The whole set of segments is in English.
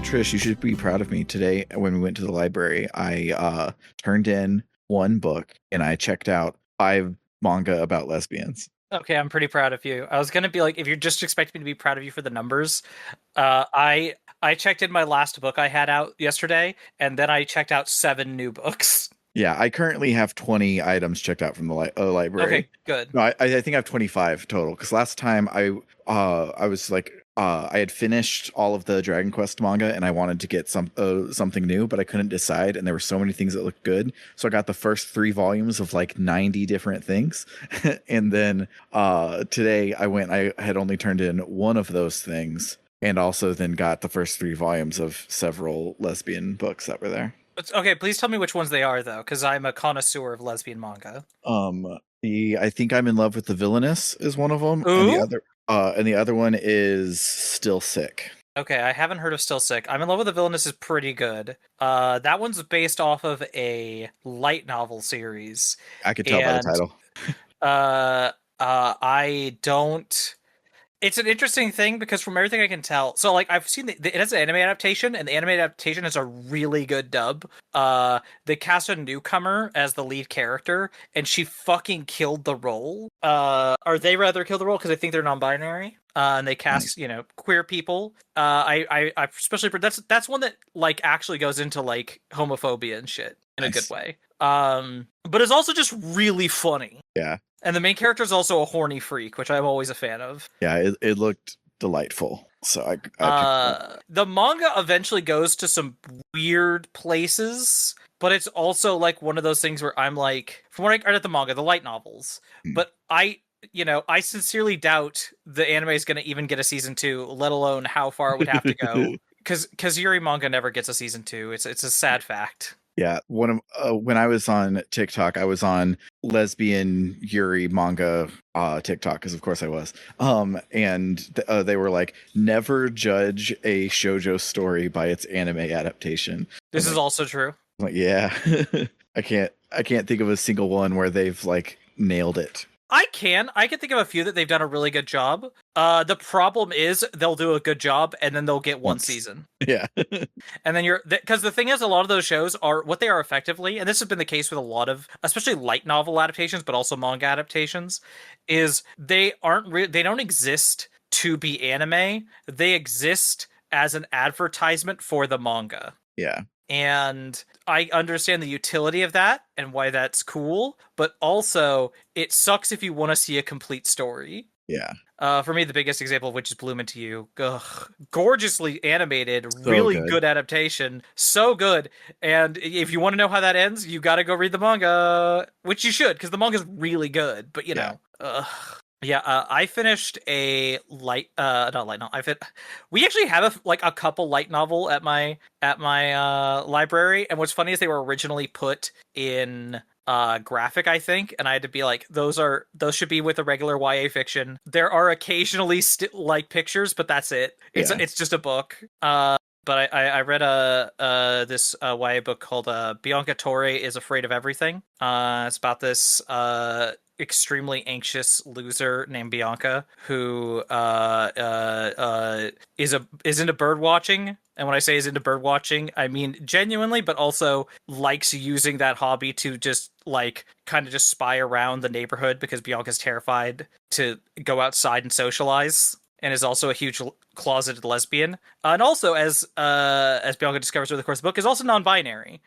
Trish, you should be proud of me. Today, when we went to the library, I turned in one book and I checked out 5 manga about lesbians. Okay, I'm pretty proud of you. I was gonna be like, if you're just expecting me to be proud of you for the numbers, I checked in my last book I had out yesterday, and then I checked out 7 new books. Yeah, I currently have 20 items checked out from the library. Okay, good. No, I think I have 25 total. Because last time I was like I had finished all of the Dragon Quest manga and I wanted to get something new, but I couldn't decide, and there were so many things that looked good. So I got the first 3 volumes of like 90 different things, and then today I had only turned in one of those things, and also then got the first 3 volumes of several lesbian books that were there. Okay, please tell me which ones they are, though, because I'm a connoisseur of lesbian manga. The I think I'm in love with the villainess is one of them, Ooh? and the other one is Still Sick. Okay, I haven't heard of Still Sick. I'm in Love with the Villainess is pretty good. That one's based off of a light novel series, I could tell by the and title. I don't. It's an interesting thing because from everything I can tell, so like I've seen it has an anime adaptation, and the anime adaptation is a really good dub. They cast a newcomer as the lead character, and she fucking killed the role. Or they rather killed the role because I think they're non-binary. And they cast, Nice. queer people. I especially that's one that like actually goes into like homophobia and shit in a good Nice. way. But it's also just really funny. Yeah. And the main character is also a horny freak, which I'm always a fan of. Yeah, it looked delightful. So I picked it up. The manga eventually goes to some weird places, but it's also like one of those things where I'm like, from what I read at the manga, the light novels, but I sincerely doubt the anime is going to even get a season 2, let alone how far it would have to go. Because Yuri manga never gets a season 2. It's a sad fact. Yeah, when I was on TikTok, I was on lesbian Yuri manga TikTok, because of course I was. And they were like, never judge a shoujo story by its anime adaptation. This is also true. I'm like, yeah, I can't think of a single one where they've like nailed it. I can think of a few that they've done a really good job. The problem is they'll do a good job and then they'll get one Once. season. Yeah. And then because the thing is, a lot of those shows are what they are effectively, and this has been the case with a lot of, especially light novel adaptations, but also manga adaptations, is they don't exist to be anime. They exist as an advertisement for the manga. Yeah. And I understand the utility of that and why that's cool, but also it sucks if you want to see a complete story. Yeah. For me, the biggest example of which is Bloom Into You. Ugh. Gorgeously animated, So really good. good adaptation. So good. And if you want to know how that ends, you got to go read the manga, which you should, because the manga's really good. But, ugh. Yeah, I finished a not light novel. We actually have a couple light novel at my library, and what's funny is they were originally put in graphic, I think, and I had to be like, those should be with a regular YA fiction. There are occasionally like pictures, but that's it. It's just a book. But I read this YA book called Bianca Torre is Afraid of Everything. It's about this extremely anxious loser named Bianca who is into bird watching. And when I say is into bird watching, I mean genuinely, but also likes using that hobby to just like kind of just spy around the neighborhood because Bianca's terrified to go outside and socialize, and is also a huge closeted lesbian. And also, as Bianca discovers over the course of the book, is also non-binary,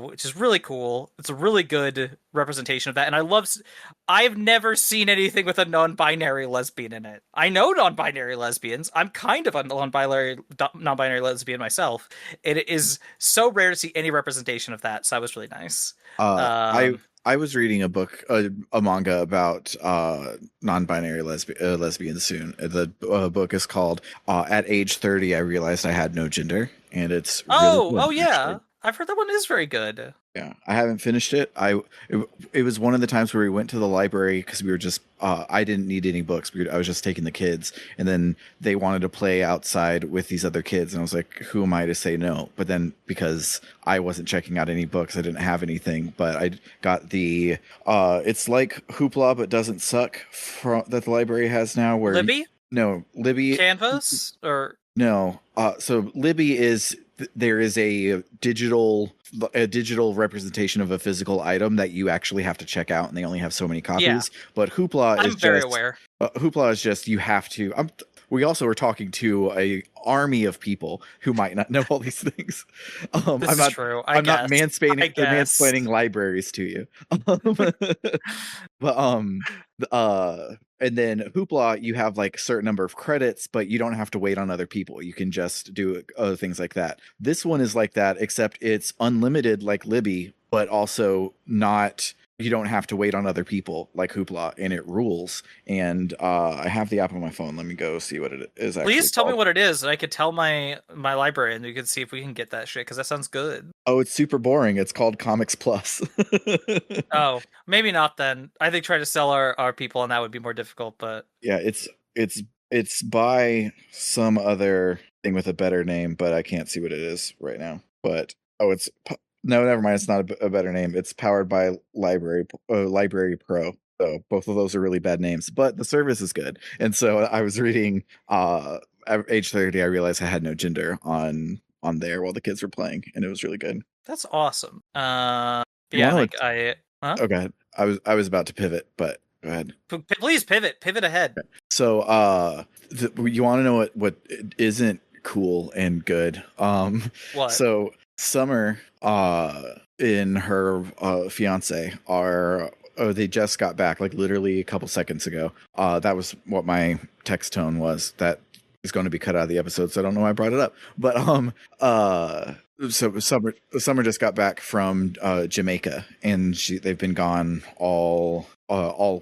which is really cool. It's a really good representation of that. And I've never seen anything with a non-binary lesbian in it. I know non-binary lesbians. I'm kind of a non-binary lesbian myself. It is so rare to see any representation of that, so that was really nice. I was reading a book, a manga about non-binary lesbians soon. The book is called "At Age 30, I Realized I Had No Gender," and it's really good, yeah, actually. I've heard that one is very good. Yeah, I haven't finished it. It was one of the times where we went to the library because we were just I didn't need any books. I was just taking the kids, and then they wanted to play outside with these other kids, and I was like, "Who am I to say no?" But then because I wasn't checking out any books, I didn't have anything. But I got the it's like Hoopla but doesn't suck that the library has now. Where Libby? no Libby Canvas? Or No. So Libby is there is a digital representation of a physical item that you actually have to check out, and they only have so many Yeah, copies. But I'm very aware. Hoopla is just you have to. We also are talking to a army of people who might not know all these things. This is true. I I'm not guess. I guess. mansplaining libraries to you. Um, but and then Hoopla, you have like a certain number of credits, but you don't have to wait on other people. You can just do other things like that. This one is like that, except it's unlimited like Libby, but also not. You don't have to wait on other people like Hoopla, and it rules. And I have the app on my phone. Let me go see what it is actually Please tell me called. what it is, and I could tell my library, and we could see if we can get that shit because that sounds good. Oh, it's super boring. It's called Comics Plus. Oh, maybe not then. I think try to sell our people, and that would be more difficult. But Yeah, it's by some other thing with a better name, but I can't see what it is right now. But oh, no, never mind. It's not a better name. It's powered by Library Pro. So both of those are really bad names, but the service is good. And so I was reading at age 30, I realized I had no gender on there while the kids were playing, and it was really good. that's awesome. You Yeah, want and to? I huh? Oh, go ahead. I was about to pivot, but go ahead. Please pivot ahead. So, you want to know what isn't cool and good? What? So Summer, and her fiance are. Oh, they just got back, like literally a couple seconds ago. That was what my text tone was. That is going to be cut out of the episode, so I don't know why I brought it up. But so Summer just got back from Jamaica, and they've been gone all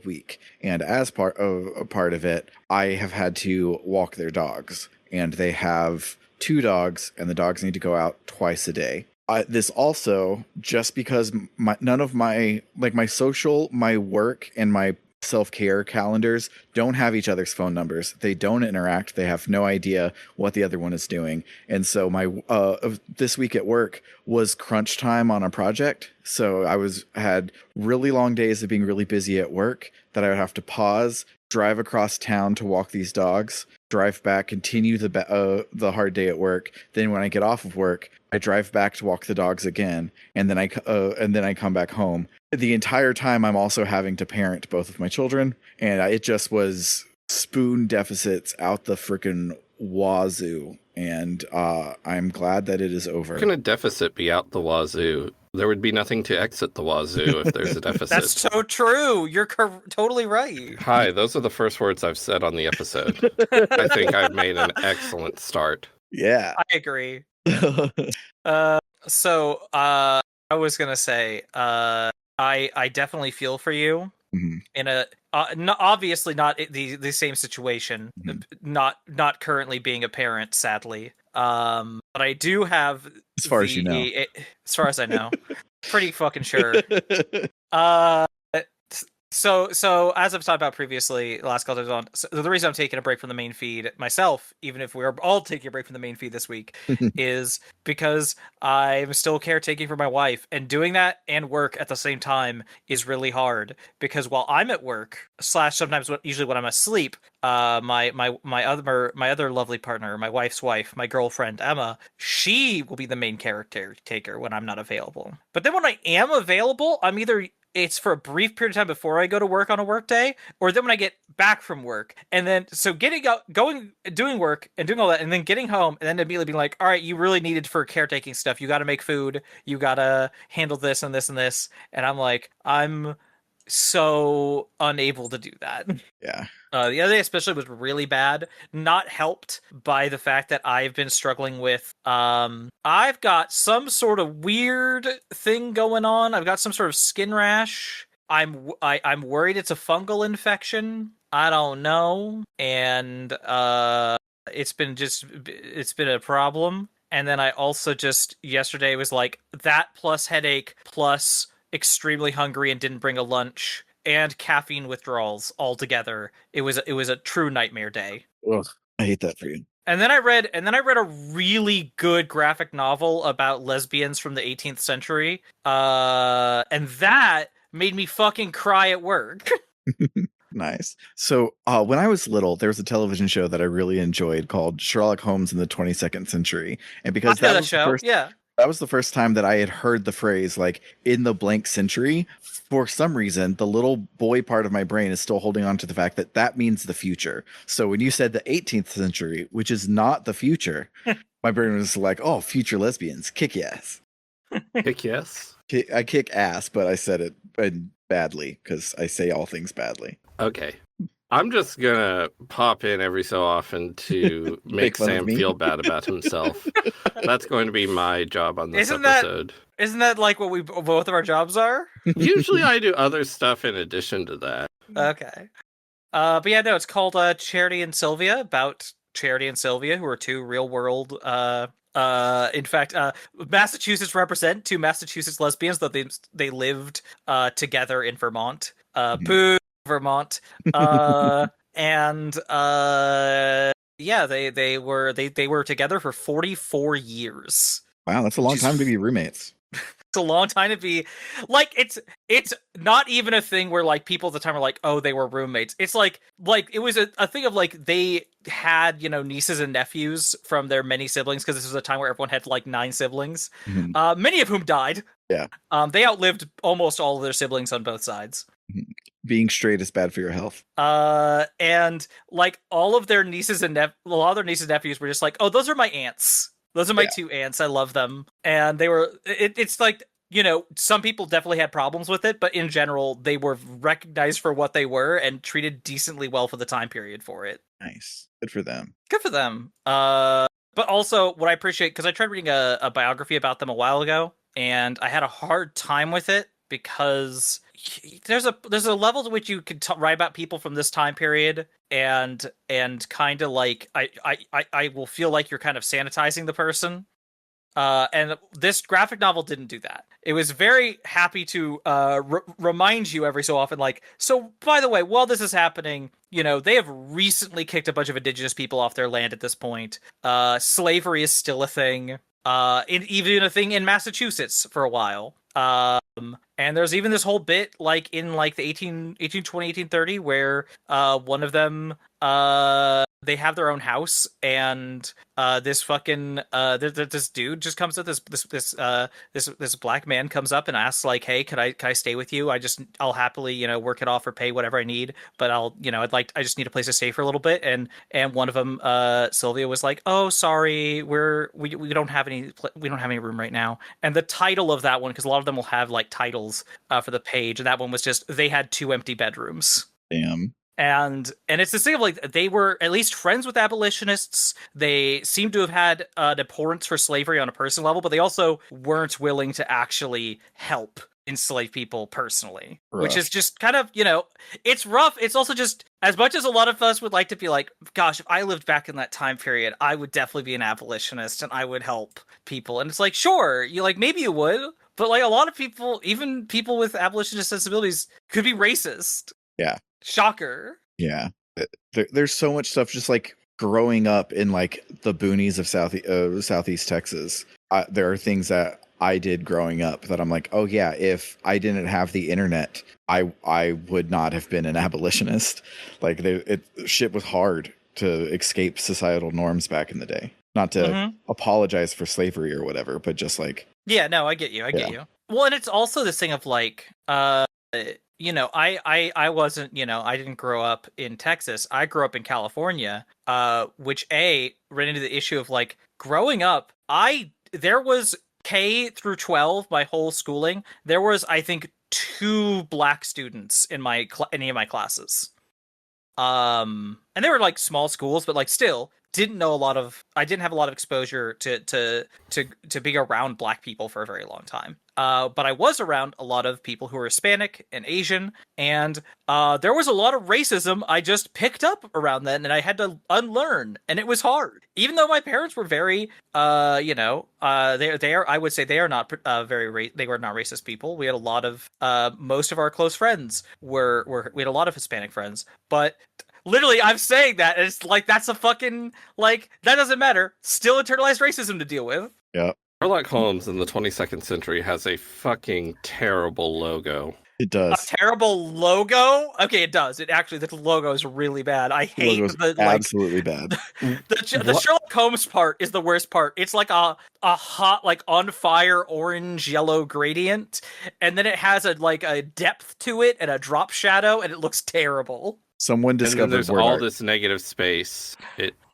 week. And as part of it, I have had to walk their dogs, and they have two dogs, and the dogs need to go out twice a day. This also, just because none of my social, my work, and my self-care calendars don't have each other's phone numbers. They don't interact. They have no idea what the other one is doing. And so my this week at work was crunch time on a project. So had really long days of being really busy at work that I would have to pause, drive across town to walk these dogs, drive back, continue the hard day at work. Then when I get off of work, I drive back to walk the dogs again, and then I come back home. The entire time, I'm also having to parent both of my children, and it just was spoon deficits out the freaking wazoo. And I'm glad that it is over. How can a deficit be out the wazoo? There would be nothing to exit the wazoo if there's a deficit. That's so true. You're totally right. Hi, those are the first words I've said on the episode. I think I've made an excellent start. Yeah. I agree. So I was gonna say, I definitely feel for you in a obviously not the same situation, not currently being a parent, sadly. But I do have, as far as you know, as far as I know, pretty fucking sure. So as I've talked about previously, the last couple of times, so the reason I'm taking a break from the main feed myself, even if we're all taking a break from the main feed this week, is because I'm still caretaking for my wife, and doing that and work at the same time is really hard. Because while I'm at work, / sometimes usually when I'm asleep, my other lovely partner, my wife's wife, my girlfriend Emma, she will be the main caretaker when I'm not available. But then when I am available, it's for a brief period of time before I go to work on a work day, or then when I get back from work. And then, so doing work and doing all that, and then getting home, and then immediately being like, all right, you really needed for caretaking stuff. You got to make food. You got to handle this and this and this. And I'm like, I'm so unable to do that. Yeah. The other day especially was really bad, not helped by the fact that I've been struggling with, I've got some sort of weird thing going on. I've got some sort of skin rash. I'm worried it's a fungal infection. I don't know. And, it's been a problem. And then I also just yesterday was like that plus headache plus extremely hungry and didn't bring a lunch and caffeine withdrawals all together. It was a true nightmare day. Ugh, I hate that for you. And then I read a really good graphic novel about lesbians from the 18th century. And that made me fucking cry at work. Nice. So when I was little, there was a television show that I really enjoyed called Sherlock Holmes in the 22nd Century. And because I know that that was the show. first Yeah. that was the first time that I had heard the phrase like in the blank century, for some reason, the little boy part of my brain is still holding on to the fact that that means the future. So when you said the 18th century, which is not the future, my brain was like, oh, future lesbians, kick yes. Heck yes. I kick ass, but I said it badly because I say all things badly. Okay. I'm just gonna pop in every so often to make fun of Sam me? feel bad about himself. That's going to be my job on this Isn't that- episode. Isn't that like what we both of our jobs are? Usually I do other stuff in addition to that. Okay. But yeah, no, it's called Charity and Sylvia, about Charity and Sylvia, who are two real world in fact, Massachusetts represent two Massachusetts lesbians, though they lived together in Vermont. Boo, Vermont. And yeah, they were together for 44 years. Wow, that's a long time to be roommates. It's a long time to be like it's not even a thing where like people at the time were like, oh, they were roommates. It's like it was a thing of like they had, you know, nieces and nephews from their many siblings, because this was a time where everyone had like 9 siblings, many of whom died. Yeah. They outlived almost all of their siblings on both sides. Being straight is bad for your health. And like all of their nieces and a lot of their nieces and nephews were just like, oh, those are my aunts. Those are my 2 aunts. I love them. And they were, it's like, you know, some people definitely had problems with it, but in general, they were recognized for what they were and treated decently well for the time period for it. Nice. Good for them. Good for them. But also, what I appreciate, because I tried reading a biography about them a while ago, and I had a hard time with it because there's a level to which you can write about people from this time period and kind of like I will feel like you're kind of sanitizing the person. And this graphic novel didn't do that. It was very happy to remind you every so often, like, so by the way, while this is happening, you know, they have recently kicked a bunch of indigenous people off their land at this point. Slavery is still a thing. Even a thing in Massachusetts for a while. And there's even this whole bit like in like the 1820, 1830 where one of them they have their own house, and this fucking this dude just comes up, this black man comes up and asks like, hey, can I stay with you? I'll happily, you know, work it off or pay whatever I need, but I just need a place to stay for a little bit. And one of them, Sylvia, was like, oh, sorry, we don't have any room right now. And the title of that one, because a lot of them will have like titles for the page, and that one was just, they had 2 empty bedrooms. Damn. And it's this thing of like, they were at least friends with abolitionists. They seem to have had an abhorrence for slavery on a personal level, but they also weren't willing to actually help enslaved people personally, which is just kind of, you know, it's rough. It's also just, as much as a lot of us would like to be like, gosh, if I lived back in that time period, I would definitely be an abolitionist and I would help people. And it's like, sure, you like, maybe you would, but like a lot of people, even people with abolitionist sensibilities, could be racist. Yeah. Shocker. Yeah. There's so much stuff just like growing up in like the boonies of Southeast Texas. There are things that I did growing up that I'm like, oh yeah, if I didn't have the internet, I would not have been an abolitionist. Like shit was hard to escape societal norms back in the day. Not to apologize for slavery or whatever, but just like, yeah, no, I get you. I get you. Well, and it's also this thing of like, you know, I wasn't, you know, I didn't grow up in Texas. I grew up in California, which ran into the issue of like growing up. There was K through 12, my whole schooling. There was, I think, 2 black students in any of my classes. And they were like small schools, but like still I didn't have a lot of exposure to being around black people for a very long time. But I was around a lot of people who were Hispanic and Asian, and there was a lot of racism I just picked up around then, and I had to unlearn, and it was hard. Even though my parents were very, you know, I would say they are not they were not racist people. We had a lot of, most of our close friends we had a lot of Hispanic friends, but literally, I'm saying that, and it's like, that's a fucking, like, that doesn't matter. Still internalized racism to deal with. Yeah. Sherlock Holmes in the 22nd century has a fucking terrible logo. It A does. terrible logo. Okay, it does. It actually, the logo is really bad. I The hate logo's the absolutely bad. the What? Sherlock Holmes part is the worst part. It's like a hot, like on fire orange yellow gradient, and then it has a depth to it and a drop shadow, and it looks terrible. Someone And then discovered there's word all art. this negative space.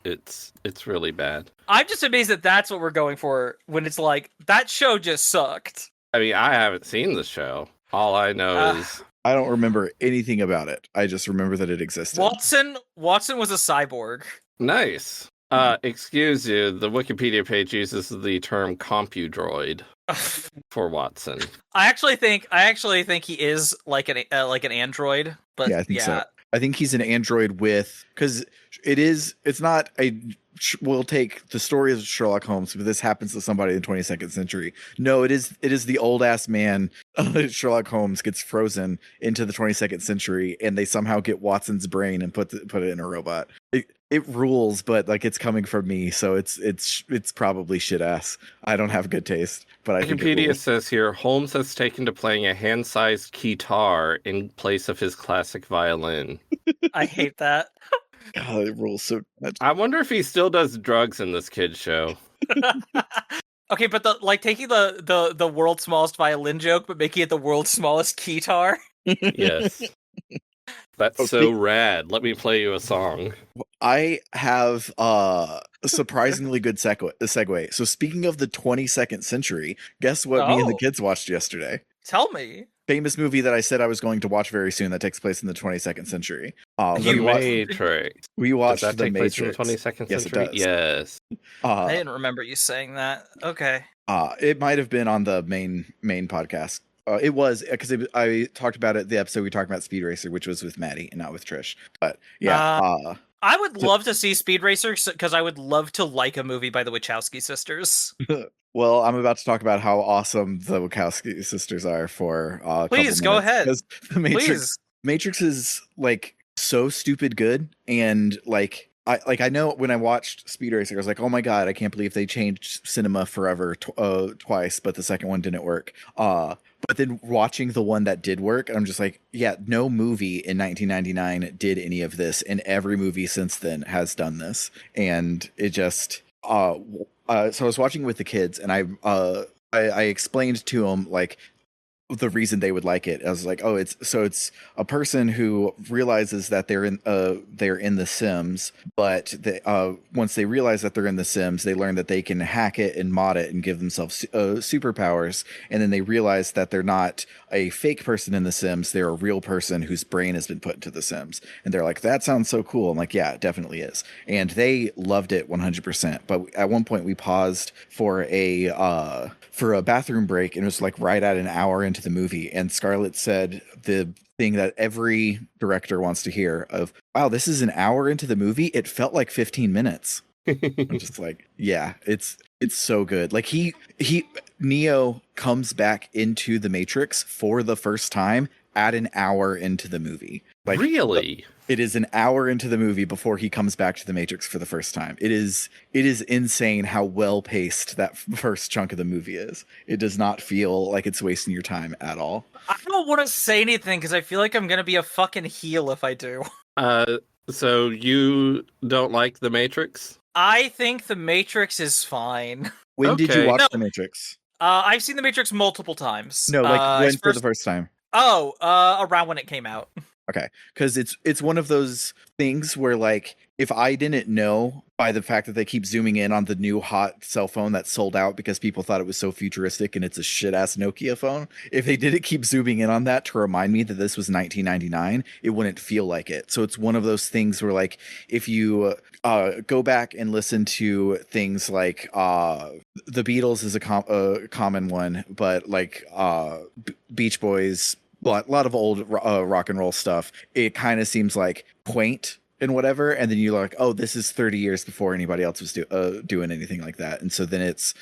It's really bad. I'm just amazed that that's what we're going for when it's like that show just sucked. I mean, I haven't seen the show. All I know is I don't remember anything about it. I just remember that it existed. Watson was a cyborg. nice. Excuse you, the Wikipedia page uses the term compudroid for Watson. I actually think he is like an android, but Yeah, I think so. I think he's an android because it's not a, we'll take the story of Sherlock Holmes, but this happens to somebody in the 22nd century. No, it is the old ass man. Sherlock Holmes gets frozen into the 22nd century, and they somehow get Watson's brain and put it in a robot. It rules, but like it's coming from me, so it's probably shit ass. I don't have good taste, but I think it Wikipedia rules. says here Holmes has taken to playing a hand-sized guitar in place of his classic violin. I hate that. God, it rules so much. I wonder if he still does drugs in this kid show. Okay, but taking the world's smallest violin joke, but making it the world's smallest keytar. Yes. That's so rad. Let me play you a song. I have a surprisingly good segue. So speaking of the 22nd century, guess what me and the Oh. kids watched yesterday? Tell me. Famous movie that I said I was going to watch very soon that takes place in the 22nd century. The Matrix. We Does watched that The take place in the Matrix. 22nd Yes, it century? does. Yes. I didn't remember you saying that. Okay. It might have been on the main podcast. It was because I talked about it the episode we talked about Speed Racer, which was with Maddie and not with Trish. But yeah, I would love to see Speed Racer because I would love to like a movie by the Wachowski sisters. well, I'm about to talk about how awesome the Wachowski sisters are for a Please couple go minutes, ahead. because the Please. Matrix is like so stupid good, and like I know when I watched Speed Racer, I was like, oh my god, I can't believe they changed cinema forever twice, but the second one didn't work. But then watching the one that did work, I'm just like, yeah, no movie in 1999 did any of this, and every movie since then has done this, and it just so I was watching with the kids, and I explained to them like the reason they would like it. I was like, oh, it's a person who realizes that they're in the Sims, but once they realize that they're in the Sims, they learn that they can hack it and mod it and give themselves superpowers, and then they realize that they're not a fake person in the Sims, they're a real person whose brain has been put into the Sims, and they're like, that sounds so cool. I'm like, yeah, it definitely is, and they loved it 100%. But at one point we paused for a bathroom break, and it was like right at an hour into the movie, and Scarlett said the thing that every director wants to hear of, wow, this is an hour into the movie, it felt like 15 minutes. I'm just like, yeah, it's so good. Like Neo comes back into the Matrix for the first time at an hour into the movie. Like, really? It is an hour into the movie before he comes back to the Matrix for the first time. It is insane how well paced that first chunk of the movie is. It does not feel like it's wasting your time at all. I don't want to say anything because I feel like I'm gonna be a fucking heel if I do. So you don't like The Matrix? I think The Matrix is fine. When did you Okay. watch No. The Matrix? I've seen The Matrix multiple times. No, like when for the first time? Oh, around when it came out. Okay, because it's one of those things where, like, if I didn't know by the fact that they keep zooming in on the new hot cell phone that sold out because people thought it was so futuristic and it's a shit ass Nokia phone, if they didn't keep zooming in on that to remind me that this was 1999, it wouldn't feel like it. So it's one of those things where, like, if you go back and listen to things like the Beatles is a common one, but like Beach Boys, a lot of old rock and roll stuff, it kind of seems like quaint and whatever, and then you're like, oh, this is 30 years before anybody else was doing anything like that, and so then it's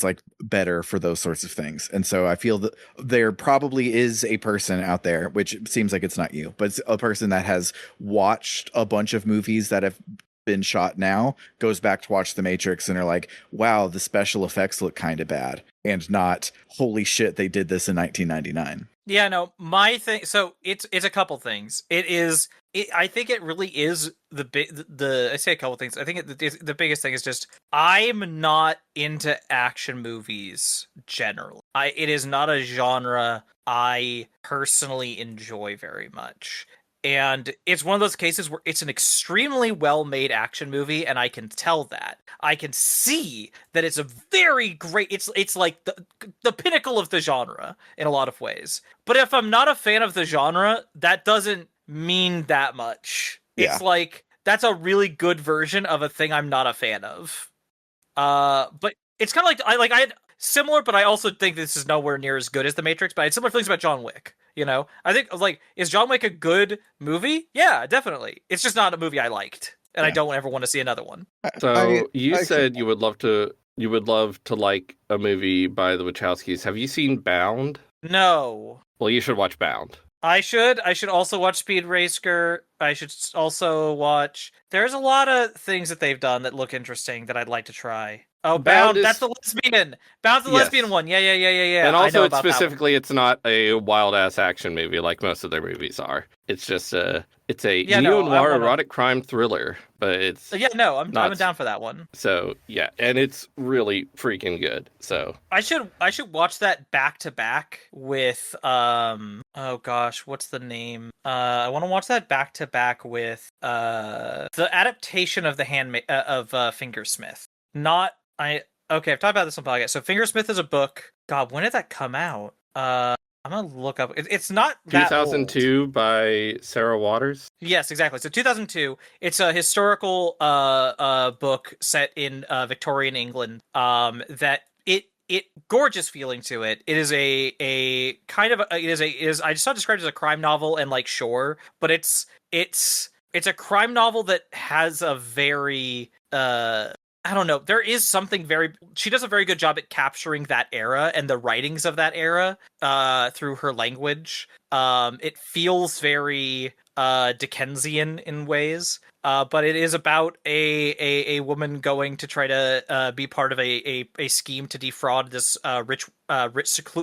like better for those sorts of things. And so I feel that there probably is a person out there, which seems like it's not you, but it's a person that has watched a bunch of movies that have been shot now goes back to watch The Matrix and are like, wow, the special effects look kind of bad, and not, holy shit, they did this in 1999. Yeah, no, my thing. So it's a couple things. I think it really is the. I say a couple things. I think the biggest thing is just I'm not into action movies generally. It is not a genre I personally enjoy very much. And it's one of those cases where it's an extremely well-made action movie, and I can tell that. I can see that it's a very great. It's like the pinnacle of the genre in a lot of ways. But if I'm not a fan of the genre, that doesn't mean that much. Yeah. It's like that's a really good version of a thing I'm not a fan of. But it's kind of like I had similar, but I also think this is nowhere near as good as The Matrix. But I had similar feelings about John Wick. You know, I think like, is John Wick a good movie? Yeah, definitely. It's just not a movie I liked, and I don't ever want to see another one. So you said you would love to like a movie by the Wachowskis. Have you seen Bound? No. Well, you should watch Bound. I should also watch Speed Racer. I should also watch. There's a lot of things that they've done that look interesting that I'd like to try. Oh, Bound, that's the lesbian. Bound's the lesbian one. Yeah. And also, it's not a wild-ass action movie like most of their movies are. It's just it's a neo-noir erotic crime thriller, but it's... Yeah, no, I'm down for that one. So, yeah, and it's really freaking good, so... I should watch that back-to-back with, oh gosh, what's the name? I want to watch that back-to-back with, the adaptation of Fingersmith. I've talked about this on podcast. So Fingersmith is a book. God, when did that come out? I'm gonna look up. It's not that 2002 old. By Sarah Waters. Yes, exactly. So 2002. It's a historical book set in Victorian England. That it gorgeous feeling to it. It is a kind of I just saw it described as a crime novel and like sure, but it's a crime novel that has a very I don't know. There is something she does a very good job at capturing that era and the writings of that era through her language. It feels very Dickensian in ways, but it is about a woman going to try to be part of a scheme to defraud this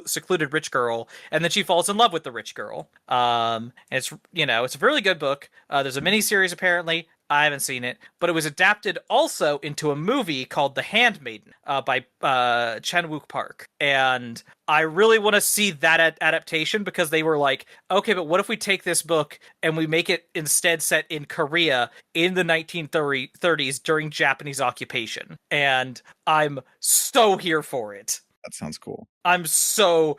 secluded rich girl, and then she falls in love with the rich girl. And it's a really good book. There's a miniseries apparently. I haven't seen it, but it was adapted also into a movie called The Handmaiden by Chan-wook Park. And I really want to see that adaptation because they were like, okay, but what if we take this book and we make it instead set in Korea in the 1930s during Japanese occupation? And I'm so here for it. That sounds cool. I'm so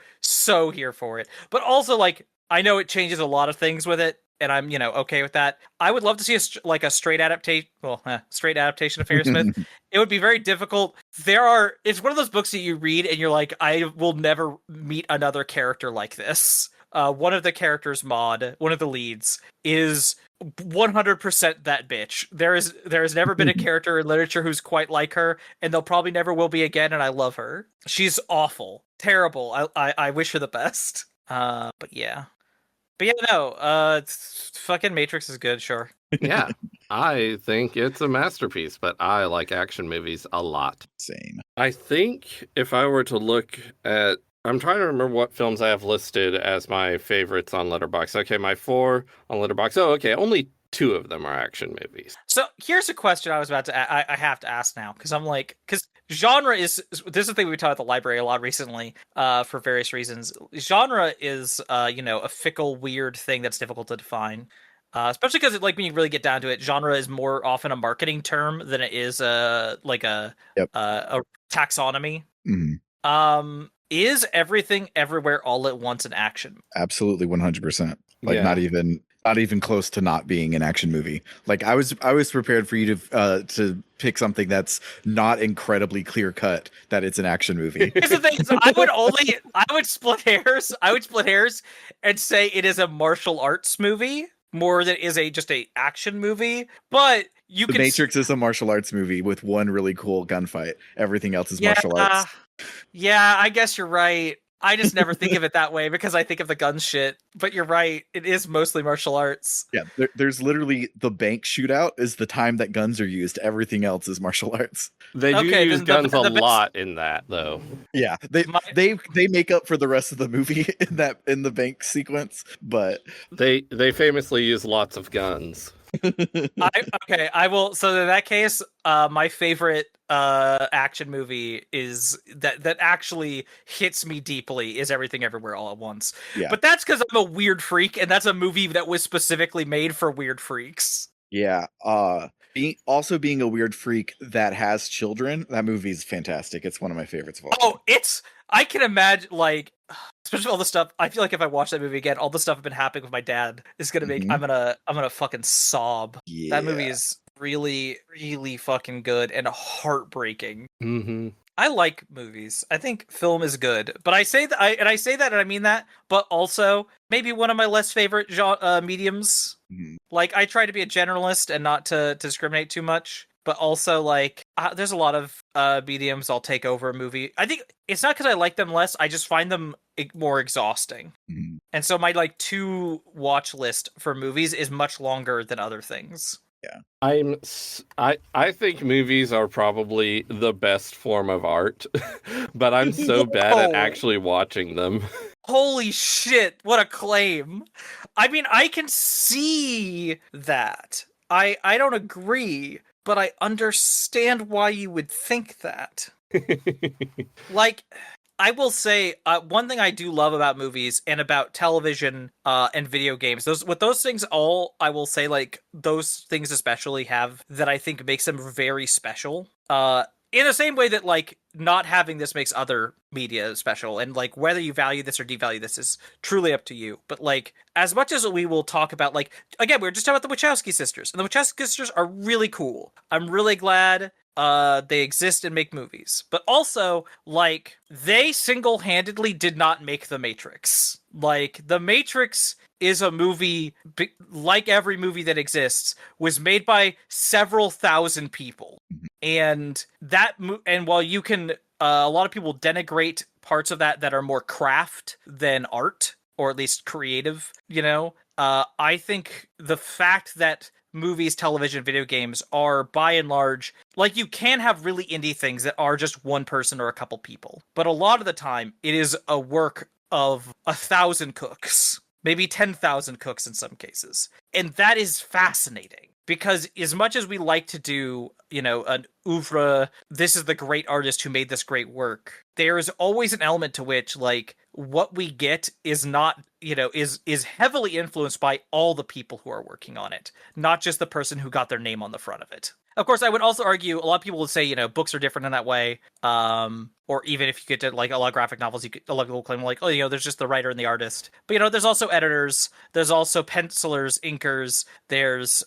here for it. But also, like, I know it changes a lot of things with it, and I'm, okay with that. I would love to see a straight adaptation. Well, straight adaptation of Fingersmith. It would be very difficult. It's one of those books that you read and you're like, I will never meet another character like this. One of the characters, Maud, one of the leads, is 100% that bitch. There has never been a character in literature who's quite like her, and there probably never will be again. And I love her. She's awful, terrible. I wish her the best. But yeah. But yeah, no, fucking Matrix is good, sure. Yeah, I think it's a masterpiece, but I like action movies a lot. Same. I think if I were to look at... I'm trying to remember what films I have listed as my favorites on Letterboxd. Okay, my 4 on Letterboxd. Oh, okay, only 2 of them are action movies. So here's a question I was about to... I have to ask now, because I'm like... Because genre is... This is the thing we taught at the library a lot recently, for various reasons. Genre is, a fickle, weird thing that's difficult to define. Especially because, like, when you really get down to it, genre is more often a marketing term than it is a taxonomy. Mm-hmm. Is Everything Everywhere All at Once an action? Absolutely, 100%. Like, not even close to not being an action movie. Like, I was prepared for you to pick something that's not incredibly clear cut that it's an action movie. Here's the thing: so I would split hairs. I would split hairs and say it is a martial arts movie more than it is just a action movie. But The Matrix is a martial arts movie with one really cool gunfight. Everything else is martial arts. Yeah, I guess you're right. I just never think of it that way because I think of the gun shit. But you're right. It is mostly martial arts. Yeah, there's literally the bank shootout is the time that guns are used. Everything else is martial arts. They do Okay, use then guns a the best- lot in that, though. Yeah, My- they make up for the rest of the movie in the bank sequence, but They famously use lots of guns. I will. So in that case, my favorite action movie is that actually hits me deeply is Everything Everywhere All at Once. Yeah. But that's because I'm a weird freak, and that's a movie that was specifically made for weird freaks. yeah, being a weird freak that has children, that movie is fantastic. It's one of my favorites of all time. Oh, I can imagine, like, especially all the stuff. I feel like if I watch that movie again, all the stuff I've been happening with my dad is gonna make. I'm gonna fucking sob. Yeah. That movie is really, really fucking good and heartbreaking. Mm-hmm. I like movies. I think film is good, but I say that, I say that, and I mean that. But also, maybe one of my less favorite mediums. Mhm. Like, I try to be a generalist and not to discriminate too much. But also, like, there's a lot of mediums I'll take over a movie. I think it's not because I like them less. I just find them more exhausting. Mhm. And so my, like, to watch list for movies is much longer than other things. Yeah. I think movies are probably the best form of art, but I'm so bad at Whoa. actually watching them. Holy shit, what a claim. I mean, I can see that. I don't agree, but I understand why you would think that. Like, I will say, one thing I do love about movies and about television and video games, those things all, I will say, like, those things especially have that I think makes them very special. In the same way that, like, not having this makes other media special, and, like, whether you value this or devalue this is truly up to you. But, like, as much as we will talk about, like, again, we were just talking about the Wachowski sisters, and the Wachowski sisters are really cool. I'm really glad they exist and make movies. But also, like, they single-handedly did not make The Matrix. Like, The Matrix is a movie, like every movie that exists, was made by several thousand people. And and while you can, a lot of people denigrate parts of that are more craft than art, or at least creative, you know, I think the fact that movies, television, video games are by and large, like, you can have really indie things that are just one person or a couple people, but a lot of the time it is a work of 1,000 cooks, maybe 10,000 cooks in some cases, and that is fascinating. Because as much as we like to do, you know, an oeuvre, this is the great artist who made this great work, there is always an element to which, like, what we get is not, you know, is heavily influenced by all the people who are working on it, not just the person who got their name on the front of it. Of course, I would also argue, a lot of people would say, you know, books are different in that way. Or even if you get to, like, a lot of graphic novels, a lot of people claim, like, oh, you know, there's just the writer and the artist. But, you know, there's also editors, there's also pencilers, inkers, there's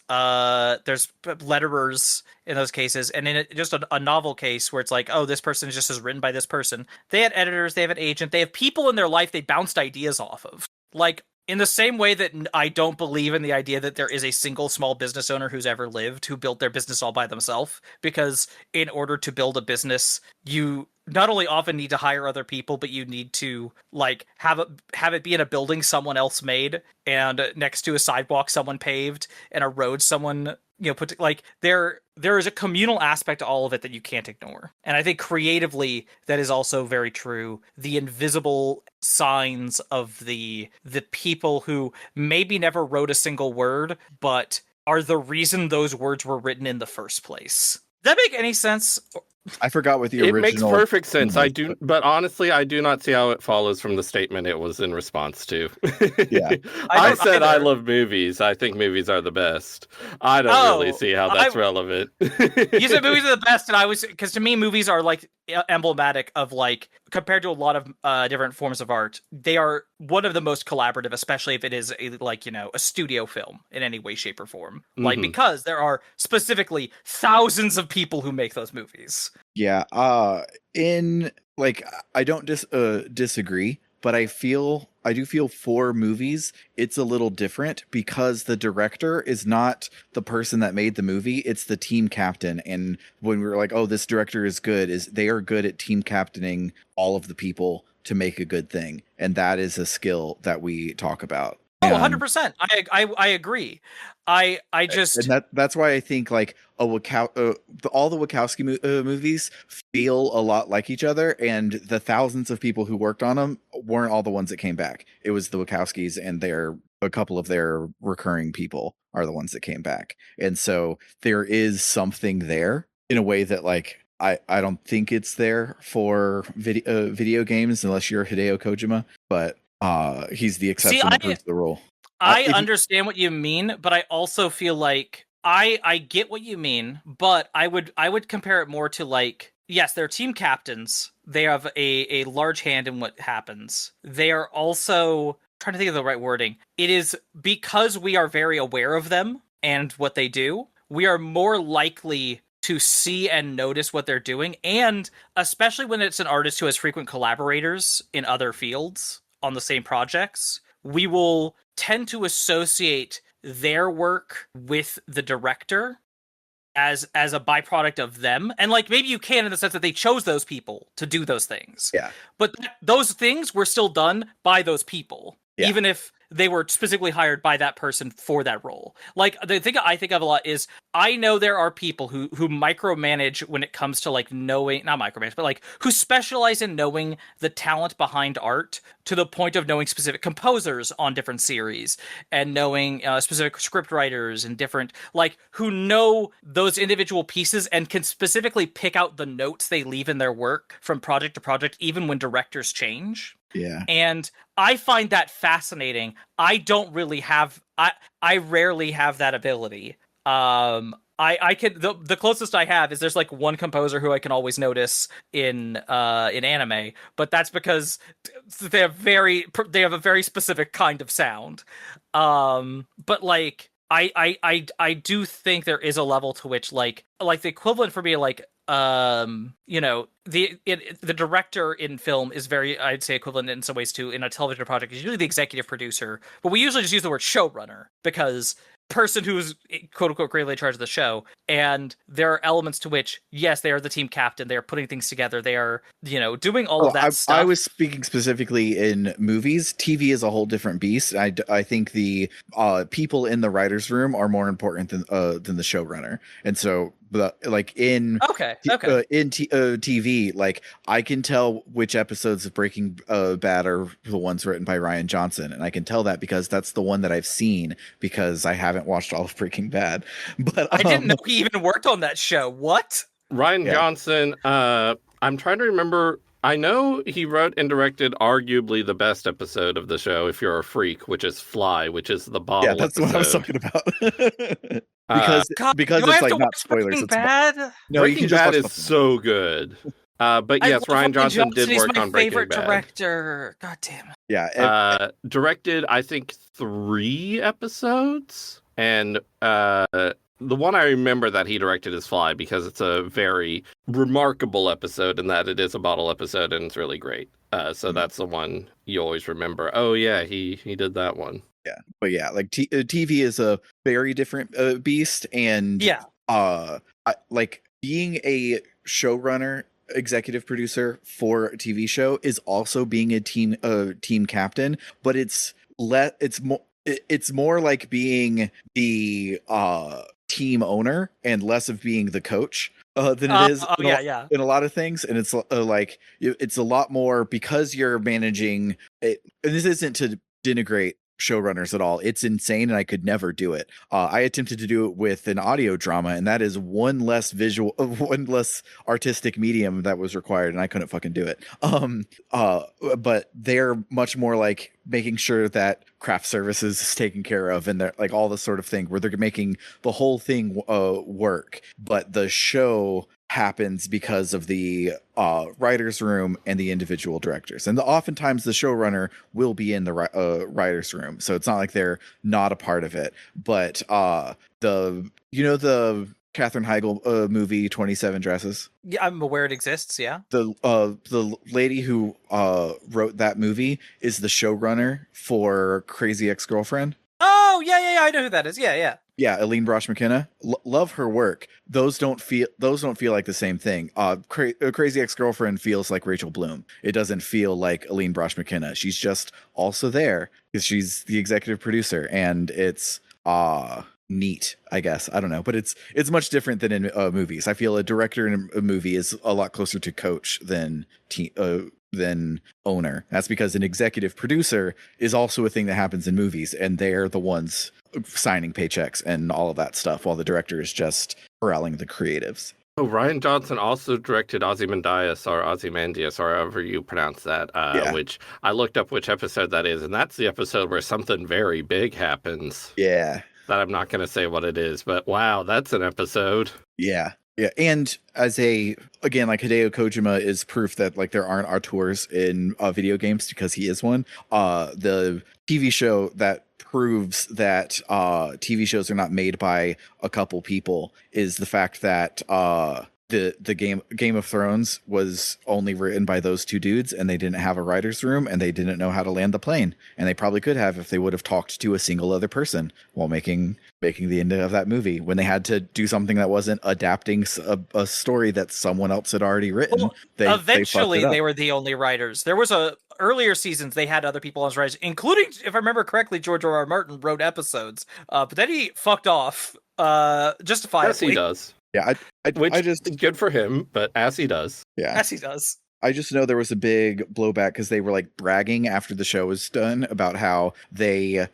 letterers in those cases. And in just a novel case where it's like, oh, this person just is written by this person, they had editors, they have an agent, they have people in their life they bounced ideas off of. Like, in the same way that I don't believe in the idea that there is a single small business owner who's ever lived who built their business all by themselves, because in order to build a business, you not only often need to hire other people, but you need to, like, have it be in a building someone else made, and next to a sidewalk someone paved, and a road someone, you know, like, there is a communal aspect to all of it that you can't ignore. And I think creatively that is also very true. The invisible signs of the people who maybe never wrote a single word, but are the reason those words were written in the first place. Does that make any sense? I forgot what the It original. makes perfect sense. was, I do, but honestly, I do not see how it follows from the statement it was in response to. Yeah. I don't said I either. love movies. I think movies are the best. I don't really see how that's relevant. You said movies are the best, and because to me, movies are, like, emblematic of, like, compared to a lot of different forms of art, they are one of the most collaborative, especially if it is like, you know, a studio film in any way, shape, or form. Like, because there are specifically thousands of people who make those movies. Yeah. In, like, I don't disagree, but I do feel for movies, it's a little different because the director is not the person that made the movie, it's the team captain. And when we were like, oh, this director is good, they are good at team captaining all of the people to make a good thing, and that is a skill that we talk about. Oh, And 100%. I agree. I just that's why I think like all the Wachowski movies feel a lot like each other, and the thousands of people who worked on them weren't all the ones that came back. It was the Wachowskis and a couple of their recurring people are the ones that came back, and so there is something there in a way that like I don't think it's there for video games unless you're Hideo Kojima, but he's the exception that proves the rule. I understand what you mean, but I also feel like I get what you mean, but I would compare it more to like, yes, they're team captains. They have a large hand in what happens. They are also trying to think of the right wording. It is because we are very aware of them and what they do, we are more likely to see and notice what they're doing, and especially when it's an artist who has frequent collaborators in other fields on the same projects, we will tend to associate their work with the director as a byproduct of them. And like maybe you can in the sense that they chose those people to do those things. Yeah. But those things were still done by those people, yeah. even if they were specifically hired by that person for that role. Like the thing I think of a lot is I know there are people who micromanage when it comes to like knowing, not micromanage, but like who specialize in knowing the talent behind art to the point of knowing specific composers on different series and knowing specific script writers and different, like who know those individual pieces and can specifically pick out the notes they leave in their work from project to project, even when directors change. Yeah. And I find that fascinating. I don't really have I rarely have that ability. I can the closest I have is there's like one composer who I can always notice in anime, but that's because they have a very specific kind of sound. But like I do think there is a level to which like the equivalent for me like you know, the director in film is very, I'd say, equivalent in some ways to in a television project is usually the executive producer, but we usually just use the word showrunner because person who's quote unquote creatively in charge of the show. And there are elements to which, yes, they are the team captain. They are putting things together. They are, you know, doing all of that stuff. I was speaking specifically in movies. TV is a whole different beast. I think the people in the writer's room are more important than the showrunner. And so, like in TV, like I can tell which episodes of Breaking Bad are the ones written by Rian Johnson, and I can tell that because that's the one that I've seen because I haven't watched all of Breaking Bad. But I didn't know he even worked on that show. What? Rian Johnson. I'm trying to remember. I know he wrote and directed arguably the best episode of the show, If You're a Freak, which is Fly, which is the bottle that's episode. what I was talking about. because it's like not spoilers. Breaking Bad? No, Breaking Bad is so good. But yes, Rian Johnson did work on Breaking Bad. He's my favorite director. God damn it. Yeah. Directed, I think, 3 episodes. And the one I remember that he directed is Fly because it's a very remarkable episode in that it is a bottle episode and it's really great. So that's the one you always remember. Oh, yeah, he did that one. Yeah. But yeah, like TV is a very different beast. And like being a showrunner, executive producer for a TV show is also being a team captain, but it's more like being the team owner and less of being the coach than it is in a lot of things. And it's like it's a lot more because you're managing it. And this isn't to denigrate showrunners at all. It's insane, and I could never do it. I attempted to do it with an audio drama, and that is one less artistic medium that was required, and I couldn't fucking do it. But they're much more like making sure that craft services is taken care of, and they're like all this sort of thing where they're making the whole thing work, but the show happens because of the writer's room and the individual directors. And oftentimes the showrunner will be in the writer's room. So it's not like they're not a part of it. But the Katherine Heigl movie 27 Dresses? Yeah, I'm aware it exists, yeah. The lady who wrote that movie is the showrunner for Crazy Ex-Girlfriend. Oh, yeah, I know who that is. Yeah. Yeah, Aline Brosh McKenna. Love her work. Those don't feel like the same thing. Crazy Ex-Girlfriend feels like Rachel Bloom. It doesn't feel like Aline Brosh McKenna. She's just also there because she's the executive producer, and it's neat, I guess. I don't know, but it's much different than in movies. I feel a director in a movie is a lot closer to coach than owner. That's because an executive producer is also a thing that happens in movies, and they're the ones signing paychecks and all of that stuff, while the director is just corralling the creatives. Oh, Ryan Johnson also directed Ozymandias or Ozymandias, or however you pronounce that, which I looked up which episode that is, and that's the episode where something very big happens. Yeah. That I'm not going to say what it is, but wow, that's an episode. Yeah. Yeah, and as again, like Hideo Kojima is proof that like there aren't auteurs in video games, because he is one. The TV show that proves that TV shows are not made by a couple people is the fact that the Game of Thrones was only written by those two dudes, and they didn't have a writer's room, and they didn't know how to land the plane, and they probably could have if they would have talked to a single other person while making the end of that movie, when they had to do something that wasn't adapting a story that someone else had already written. Well, eventually they were the only writers. There was earlier seasons they had other people as writers, including, if I remember correctly, George R.R. Martin wrote episodes, but then he fucked off justifiably. Yes, he does. Yeah, I just good for him, but as he does. Yeah, as he does. I just know there was a big blowback because they were like bragging after the show was done about how they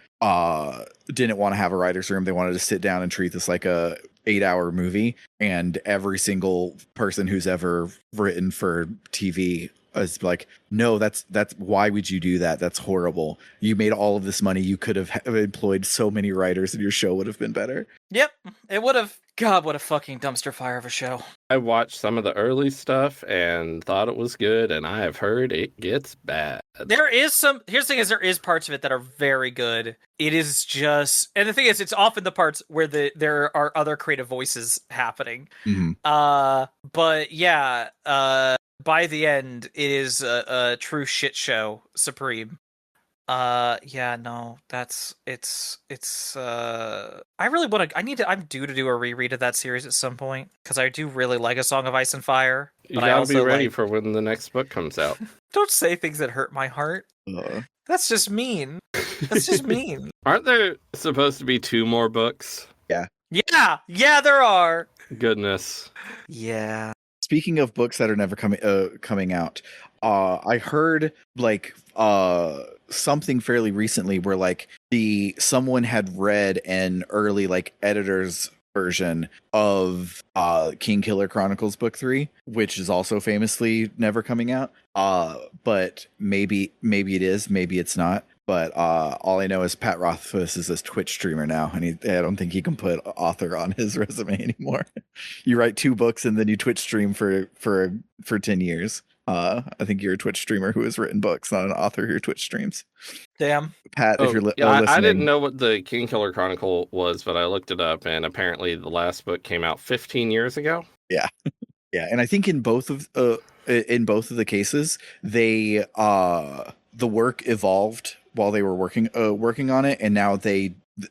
didn't want to have a writer's room. They wanted to sit down and treat this like a 8-hour movie, and every single person who's ever written for TV is like, no, that's why would you do that? That's horrible. You made all of this money. You could have employed so many writers and your show would have been better. Yep, it would have. God, what a fucking dumpster fire of a show. I watched some of the early stuff and thought it was good, and I have heard it gets bad. Here's the thing is, there is parts of it that are very good. It is just, and the thing is, it's often the parts where there are other creative voices happening. Mm-hmm. But yeah, by the end, it is a true shit show supreme. Yeah, no, it's I really want to, I'm due to do a reread of that series at some point, because I do really like A Song of Ice and Fire. You gotta be ready for when the next book comes out. Don't say things that hurt my heart. That's just mean. That's just mean. Aren't there supposed to be 2 more books? Yeah, there are. Goodness. Yeah. Speaking of books that are never coming out, I heard like something fairly recently where like someone had read an early like editor's version of King Killer Chronicles Book 3, which is also famously never coming out. But maybe it is, maybe it's not. But all I know is Pat Rothfuss is a Twitch streamer now, and I don't think he can put author on his resume anymore. You write 2 books and then you Twitch stream for 10 years. I think you're a Twitch streamer who has written books, not an author who Twitch streams. Damn. Pat, if you're listening. I didn't know what the King Killer Chronicle was, but I looked it up, and apparently the last book came out 15 years ago. Yeah. Yeah, and I think in both of the cases, they the work evolved while they were working on it, and now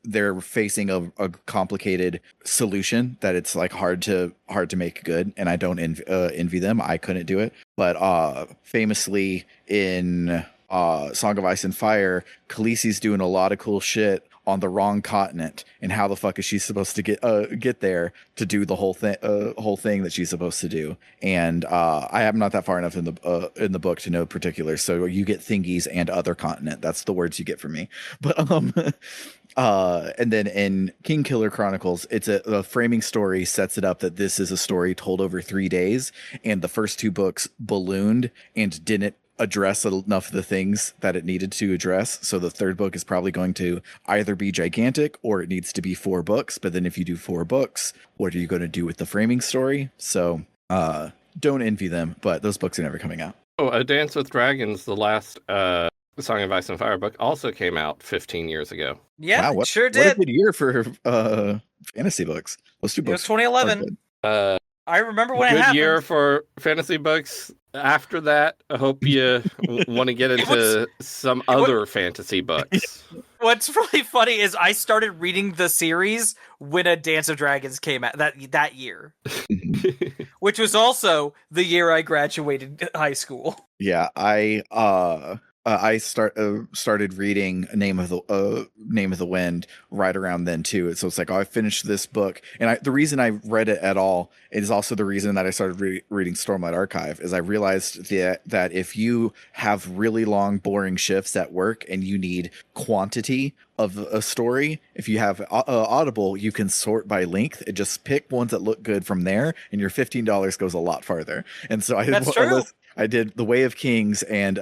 they're facing a complicated solution that it's like hard to make good, and I don't envy them. I couldn't do it. But famously in Song of Ice and Fire, Khaleesi's doing a lot of cool shit on the wrong continent, and how the fuck is she supposed to get there to do the whole thing that she's supposed to do? And I am not that far enough in the book to know particulars. So you get thingies and other continent. That's the words you get from me. But and then in King Killer Chronicles, it's the framing story sets it up that this is a story told over 3 days, and the first 2 books ballooned and didn't address enough of the things that it needed to address. So the 3rd book is probably going to either be gigantic or it needs to be 4 books. But then if you do 4 books, what are you going to do with the framing story? So don't envy them, but those books are never coming out. Oh, A Dance with Dragons, the last Song of Ice and Fire book, also came out 15 years ago. Yeah, wow, sure did. What a good year for fantasy books. Those 2 books. It was 2011. I remember when it Good happened. year for fantasy books. After that, I hope you want to get into some other fantasy books. What's really funny is I started reading the series when A Dance of Dragons came out that year, which was also the year I graduated high school. Yeah, I started reading Name of the Wind right around then too. So it's like, oh, I finished this book, and the reason I read it at all is also the reason that I started reading Stormlight Archive. Is I realized that if you have really long, boring shifts at work and you need quantity of a story, if you have Audible, you can sort by length and just pick ones that look good from there, and your $15 goes a lot farther. And so That's true. I did The Way of Kings and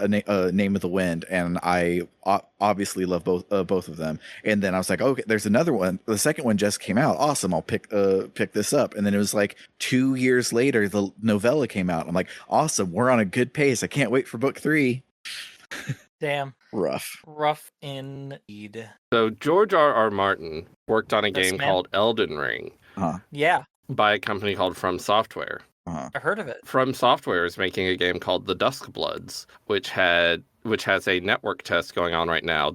Name of the Wind, and I obviously love both of them. And then I was like, okay, there's another one. The second one just came out. Awesome, I'll pick this up. And then it was like 2 years later, the novella came out. I'm like, awesome, we're on a good pace. I can't wait for book 3. Damn. Rough Indeed. So George R.R. Martin worked on a Yes, game ma'am. called Elden Ring Yeah, by a company called From Software. I heard of it. From Software is making a game called The Duskbloods, which has a network test going on right now,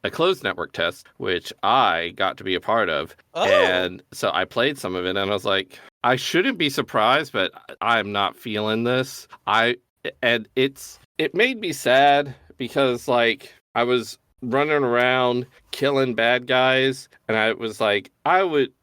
a closed network test, which I got to be a part of. Oh. And so I played some of it, and I was like, I shouldn't be surprised, but I'm not feeling this. It made me sad because like I was running around killing bad guys, and I was like,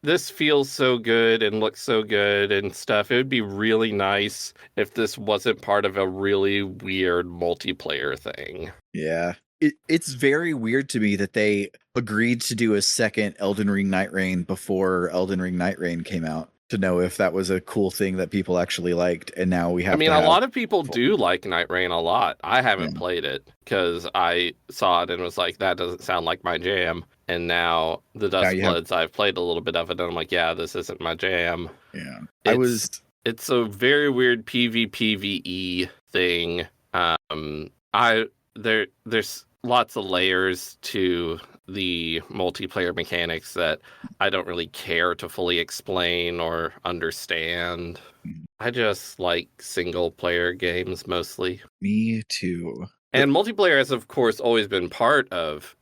this feels so good and looks so good and stuff. It would be really nice if this wasn't part of a really weird multiplayer thing. Yeah. It's very weird to me that they agreed to do a second Elden Ring Night Rain before Elden Ring Night Rain came out, to know if that was a cool thing that people actually liked. And now we have a lot of people do like Night Rain a lot. I haven't played it because I saw it and was like, that doesn't sound like my jam. And now the Duskbloods, I've played a little bit of it, and I'm like, yeah, this isn't my jam. Yeah. It's a very weird PvPvE thing. There's lots of layers to the multiplayer mechanics that I don't really care to fully explain or understand. I just like single player games mostly. Me too. And multiplayer has, of course, always been part of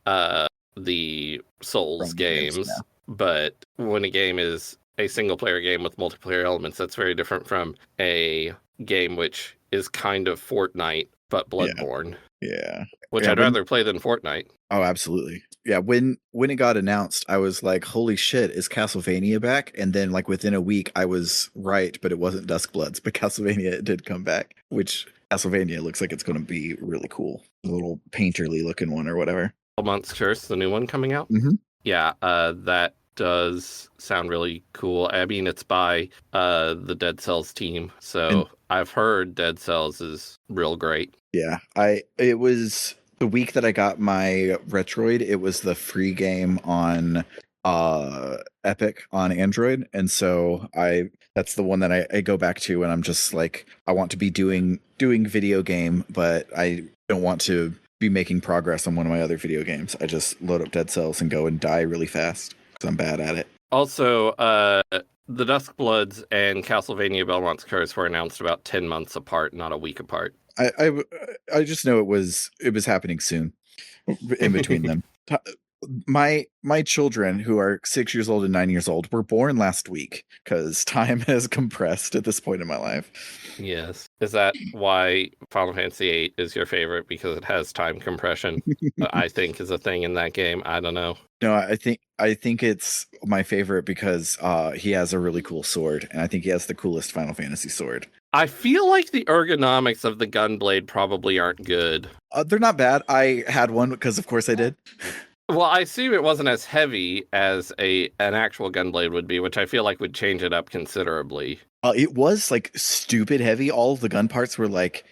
the Souls games. But when a game is a single player game with multiplayer elements, that's very different from a game which is kind of Fortnite, but Bloodborne. Yeah. Which I'd rather play than Fortnite. Oh, absolutely. Yeah, when it got announced, I was like, holy shit, is Castlevania back? And then like within a week, I was right, but it wasn't Duskbloods, but Castlevania did come back, which Castlevania looks like it's going to be really cool. A little painterly looking one or whatever. Month's Curse, the new one coming out? Mm-hmm. Yeah, that does sound really cool. I mean, it's by the Dead Cells team, so I've heard Dead Cells is real great. Yeah, it was the week that I got my Retroid. It was the free game on Epic on Android, and so that's the one that I go back to, and I'm just like, I want to be doing video game, but I don't want to be making progress on one of my other video games. I just load up Dead Cells and go and die really fast because I'm bad at it. Also, the Duskbloods and Castlevania Belmont's Curse were announced about 10 months apart, not a week apart. I just know it was happening soon in between them. My children, who are 6 years old and 9 years old, were born last week because time has compressed at this point in my life. Yes. Is that why Final Fantasy VIII is your favorite? Because it has time compression, I think is a thing in that game. I don't know. No, I think it's my favorite because he has a really cool sword, and I think he has the coolest Final Fantasy sword. I feel like the ergonomics of the gunblade probably aren't good. They're not bad. I had one because, of course, I did. Well, I assume it wasn't as heavy as an actual gunblade would be, which I feel like would change it up considerably. It was like stupid heavy. All of the gun parts were like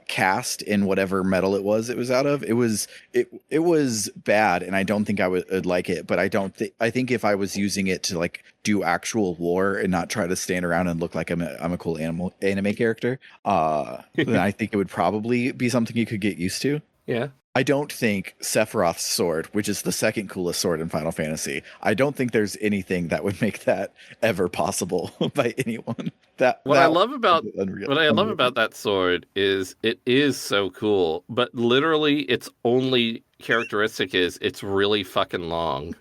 cast in whatever metal it was out of. It was bad, and I don't think I would like it. But I think if I was using it to like do actual war and not try to stand around and look like I'm a cool anime character, then I think it would probably be something you could get used to. Yeah. I don't think Sephiroth's sword, which is the second coolest sword in Final Fantasy, I don't think there's anything that would make that ever possible by anyone. What I That love about unreal, what I love unreal. about that sword is it is so cool, but literally its only characteristic is it's really fucking long.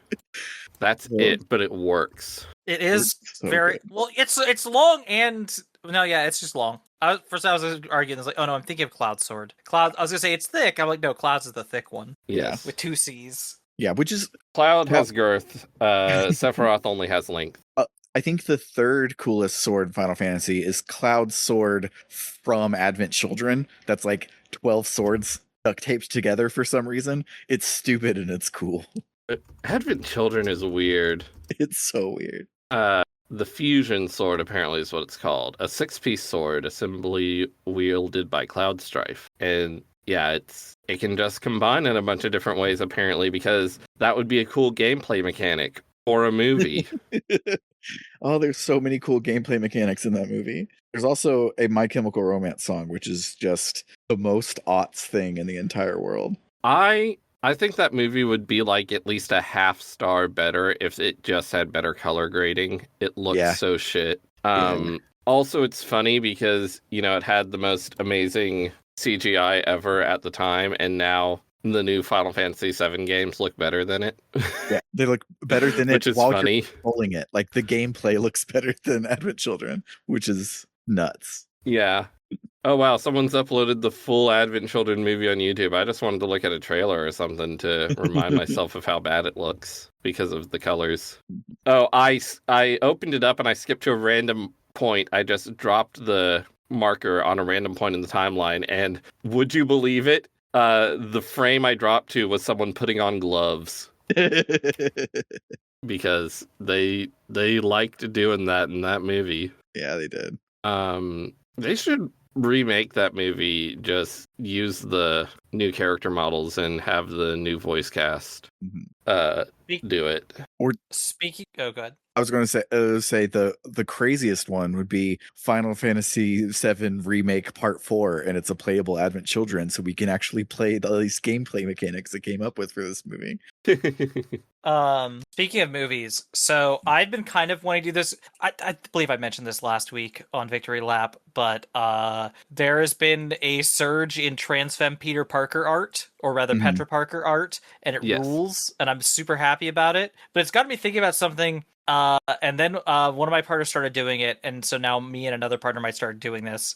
That's Well, it, but it works. It is it's so very good. well. It's long and no, yeah, it's just long. First, I was arguing. I was like, oh no, I'm thinking of Cloud Sword. Cloud. I was gonna say it's thick. I'm like, no, Cloud's is the thick one Yeah. Yes. with 2 C's. Yeah, which is Cloud well, has girth. Sephiroth only has length. I think the third coolest sword in Final Fantasy is Cloud's sword from Advent Children. That's like 12 swords duct taped together for some reason. It's stupid and it's cool. Advent Children is weird. It's so weird. The fusion sword apparently is what it's called. A 6-piece sword assembly wielded by Cloud Strife. And yeah, it can just combine in a bunch of different ways apparently, because that would be a cool gameplay mechanic for a movie. Oh, there's so many cool gameplay mechanics in that movie. There's also a My Chemical Romance song, which is just the most aughts thing in the entire world. I think that movie would be like at least a half star better if it just had better color grading. It looks Yeah. so shit. Yeah. Also, it's funny because, it had the most amazing CGI ever at the time, and now the new Final Fantasy VII games look better than it. Yeah, they look better than Which it is while funny. you're controlling it. Like the gameplay looks better than Advent Children, which is nuts. Yeah. Oh, wow. Someone's uploaded the full Advent Children movie on YouTube. I just wanted to look at a trailer or something to remind myself of how bad it looks because of the colors. Oh, I opened it up and I skipped to a random point. I just dropped the marker on a random point in the timeline. And would you believe it? The frame I dropped to was someone putting on gloves because they liked doing that in that movie. Yeah, they did. They should remake that movie, just use the new character models and have the new voice cast do it. Or Speaking, oh god, I was going to say the craziest one would be Final Fantasy VII Remake Part 4, and it's a playable Advent Children, so we can actually play these gameplay mechanics it came up with for this movie. Speaking of movies, so I've been kind of wanting to do this. I believe I mentioned this last week on Victory Lap, but there has been a surge in trans femme Peter Parker art, or rather Petra Parker art, and it rules, and I'm super happy about it. But it's got me thinking about something. And then one of my partners started doing it, and so now me and another partner might start doing this.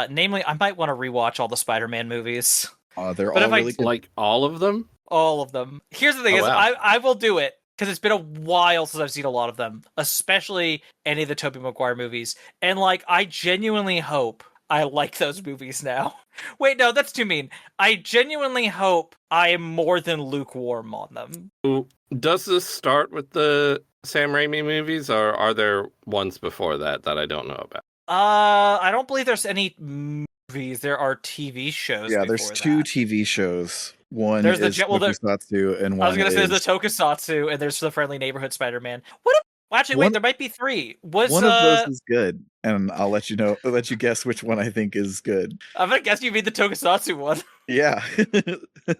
Namely, I might want to rewatch all the Spider-Man movies. They're But all really good. Like all of them? All of them. Here's the thing: I will do it because it's been a while since I've seen a lot of them, especially any of the Tobey Maguire movies. And like, I genuinely hope I like those movies now. Wait, no, that's too mean. I genuinely hope I am more than lukewarm on them. Does this start with the Sam Raimi movies, or are there ones before that I don't know about? I don't believe there's any movies. There are TV shows. Yeah, there's two TV shows. One is Tokusatsu, and one I was gonna say there's the Tokusatsu, and there's the Friendly Neighborhood Spider-Man. Wait, there might be 3. One of those is good, and I'll let you know. I'll let you guess which one I think is good. I'm gonna guess you mean the Tokusatsu one. Yeah.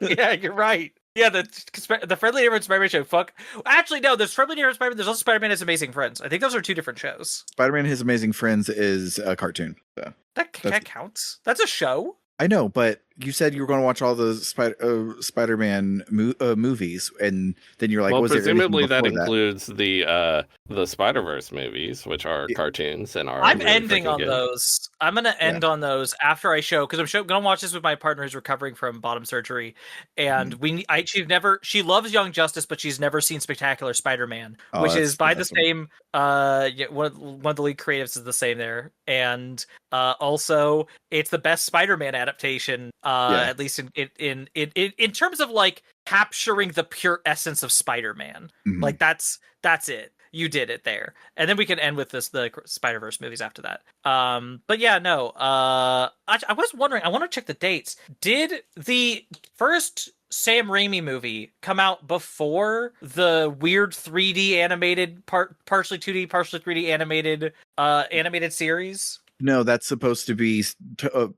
Yeah, you're right. Yeah, the Friendly Neighborhood Spider-Man show. Fuck. Actually, no. There's Friendly Neighborhood Spider-Man. There's also Spider-Man and His Amazing Friends. I think those are 2 different shows. Spider-Man and His Amazing Friends is a cartoon. So That counts. That's a show. I know, but you said you were going to watch all the Spider-Man movies, and then you're like, well, was presumably there anything that before includes the Spider-Verse movies, which are cartoons and are. I'm really ending on good. those. I'm gonna end on those after I show, because I'm gonna watch this with my partner who's recovering from bottom surgery, and she loves Young Justice, but she's never seen Spectacular Spider-Man, which is by the same one of the lead creatives is the same there, and also it's the best Spider-Man adaptation, at least in terms of like capturing the pure essence of Spider-Man. Like that's it. You did it there. And then we can end with the Spider-Verse movies after that. But yeah, no. I was wondering, I want to check the dates. Did the first Sam Raimi movie come out before the weird 3D animated partially 2D, partially 3D animated series? No, that's supposed to be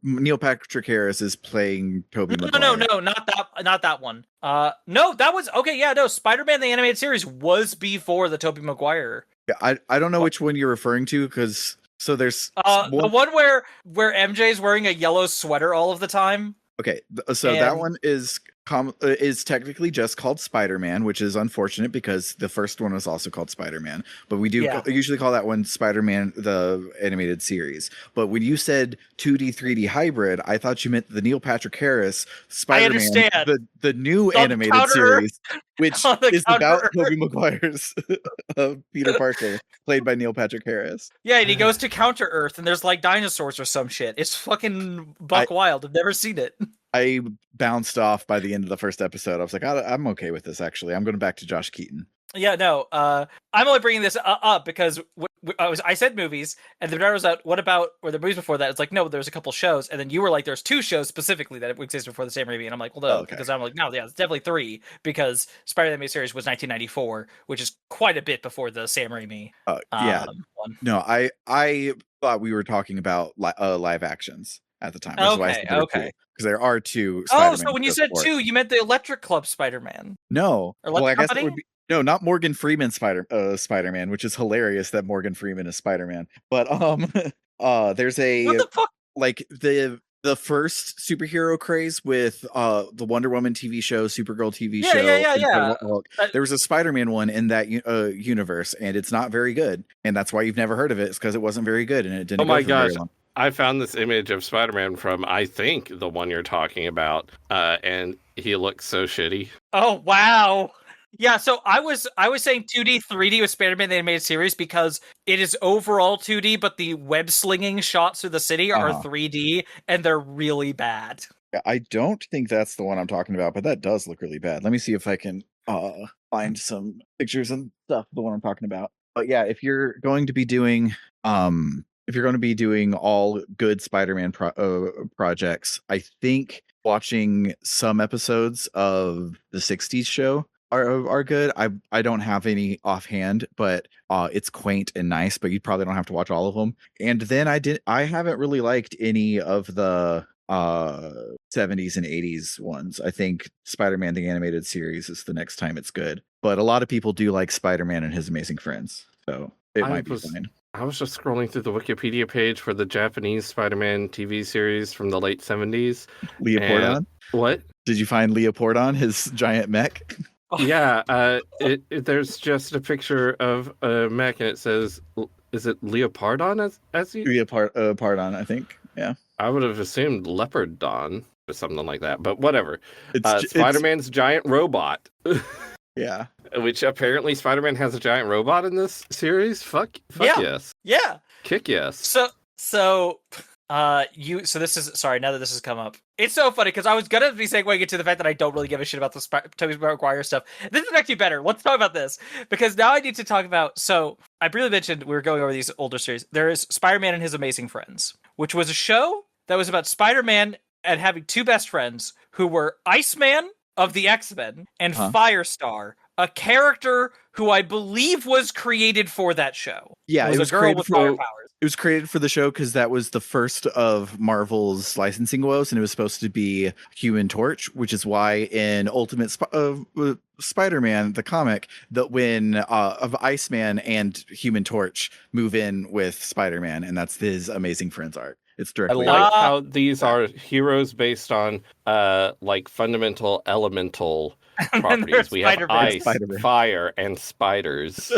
Neil Patrick Harris is playing Tobey Maguire. No, not that one. No, that was okay. Yeah, no, Spider-Man the animated series was before the Tobey Maguire. Yeah, I don't know which one you're referring to because so there's the one where MJ's wearing a yellow sweater all of the time. Okay, so that one is technically just called Spider-Man, which is unfortunate because the first one was also called Spider-Man. But we do usually call that one Spider-Man, the animated series. But when you said 2D, 3D hybrid, I thought you meant the Neil Patrick Harris Spider-Man, the new animated series, which is about Tobey Maguire's Peter Parker, played by Neil Patrick Harris. Yeah, and he goes to Counter Earth, and there's like dinosaurs or some shit. It's fucking buck wild. I've never seen it. I bounced off by the end of the first episode. I was like, I'm okay with this, actually. I'm going back to Josh Keaton. Yeah, no. I'm only bringing this up because I said movies, and the was out, what about, or the movies before that? It's like, no, there's a couple shows, and then you were like, there's 2 shows specifically that existed before the Sam Raimi, and I'm like, well, no, because I'm like, no, yeah, it's definitely 3, because Spider-Man series was 1994, which is quite a bit before the Sam Raimi one. No, I thought we were talking about live actions at the time. Okay. Because there are 2 Spider-Man. So when you said 2, you meant the Electric Club Spider-Man. No. Well, I guess it would be no, not Morgan Freeman Spider-Man, which is hilarious that Morgan Freeman is Spider-Man. But there's a what the fuck? Like the first superhero craze with the Wonder Woman TV show, Supergirl TV show. Yeah. There was a Spider-Man one in that universe, and it's not very good. And that's why you've never heard of it. It's because it wasn't very good, and it didn't. Oh my gosh! Very long. I found this image of Spider-Man from, I think, the one you're talking about, and he looks so shitty. Oh wow! Yeah, so I was saying 2D, 3D with Spider-Man the animated series because it is overall 2D, but the web slinging shots through the city are 3D, and they're really bad. Yeah, I don't think that's the one I'm talking about, but that does look really bad. Let me see if I can find some pictures and stuff. The one I'm talking about. But yeah, if you're going to be doing all good Spider-Man projects, I think watching some episodes of the 60s show are good. I don't have any offhand, but it's quaint and nice, but you probably don't have to watch all of them. And then I haven't really liked any of the 70s and 80s ones. I think Spider-Man the animated series is the next time it's good. But a lot of people do like Spider-Man and His Amazing Friends. So it might be fine. I was just scrolling through the Wikipedia page for the Japanese Spider-Man TV series from the late 70s. Leopardon? What? Did you find Leopardon, his giant mech? Yeah, there's just a picture of a mech, and it says, is it Leopardon as he? Leopardon, I think. Yeah. I would have assumed Leopardon or something like that, but whatever. Spider-Man's giant robot. Yeah. Which apparently Spider-Man has a giant robot in this series. Fuck yes. Yeah. Kick yes. So this is sorry, now that this has come up. It's so funny because I was gonna be segueing into the fact that I don't really give a shit about the Tobey Maguire stuff. This is actually better. Let's talk about this because now I need to talk about. So I briefly mentioned we were going over these older series. There is Spider-Man and His Amazing Friends, which was a show that was about Spider-Man and having 2 best friends who were Iceman of the X-Men and Firestar, a character who I believe was created for that show. Yeah, it was a girl with fire powers. It was created for the show because that was the first of Marvel's licensing woes, and it was supposed to be Human Torch, which is why in Ultimate Spider-Man, the comic, that when of Iceman and Human Torch move in with Spider-Man, and that's his Amazing Friends arc. It's directly. I like how these are heroes based on like fundamental elemental properties. We have ice, fire, and spiders.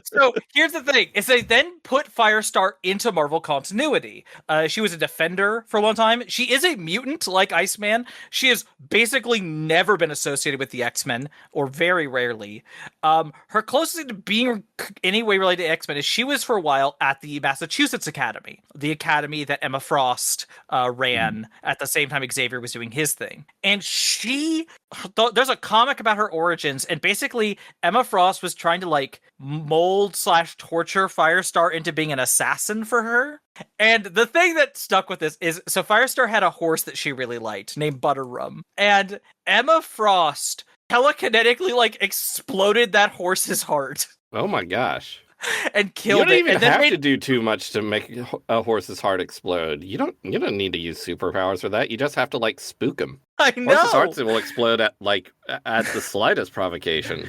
So here's the thing: is they then put Firestar into Marvel continuity. She was a defender for a long time. She is a mutant like Iceman. She has basically never been associated with the X-Men, or very rarely. Her closest to being any way related to X-Men is she was for a while at the Massachusetts Academy, the academy that Emma Frost ran at the same time Xavier was doing his thing. And there's a comic about her origins, and basically Emma Frost was trying to like mold/torture Firestar into being an assassin for her. And the thing that stuck with this is, so Firestar had a horse that she really liked named Butterrum, and Emma Frost telekinetically like exploded that horse's heart. Oh my gosh. and You killed don't it. even And then have made to do too much to make a horse's heart explode. You don't need to use superpowers for that. You just have to like spook them. I Horses' know. hearts will explode at the slightest provocation.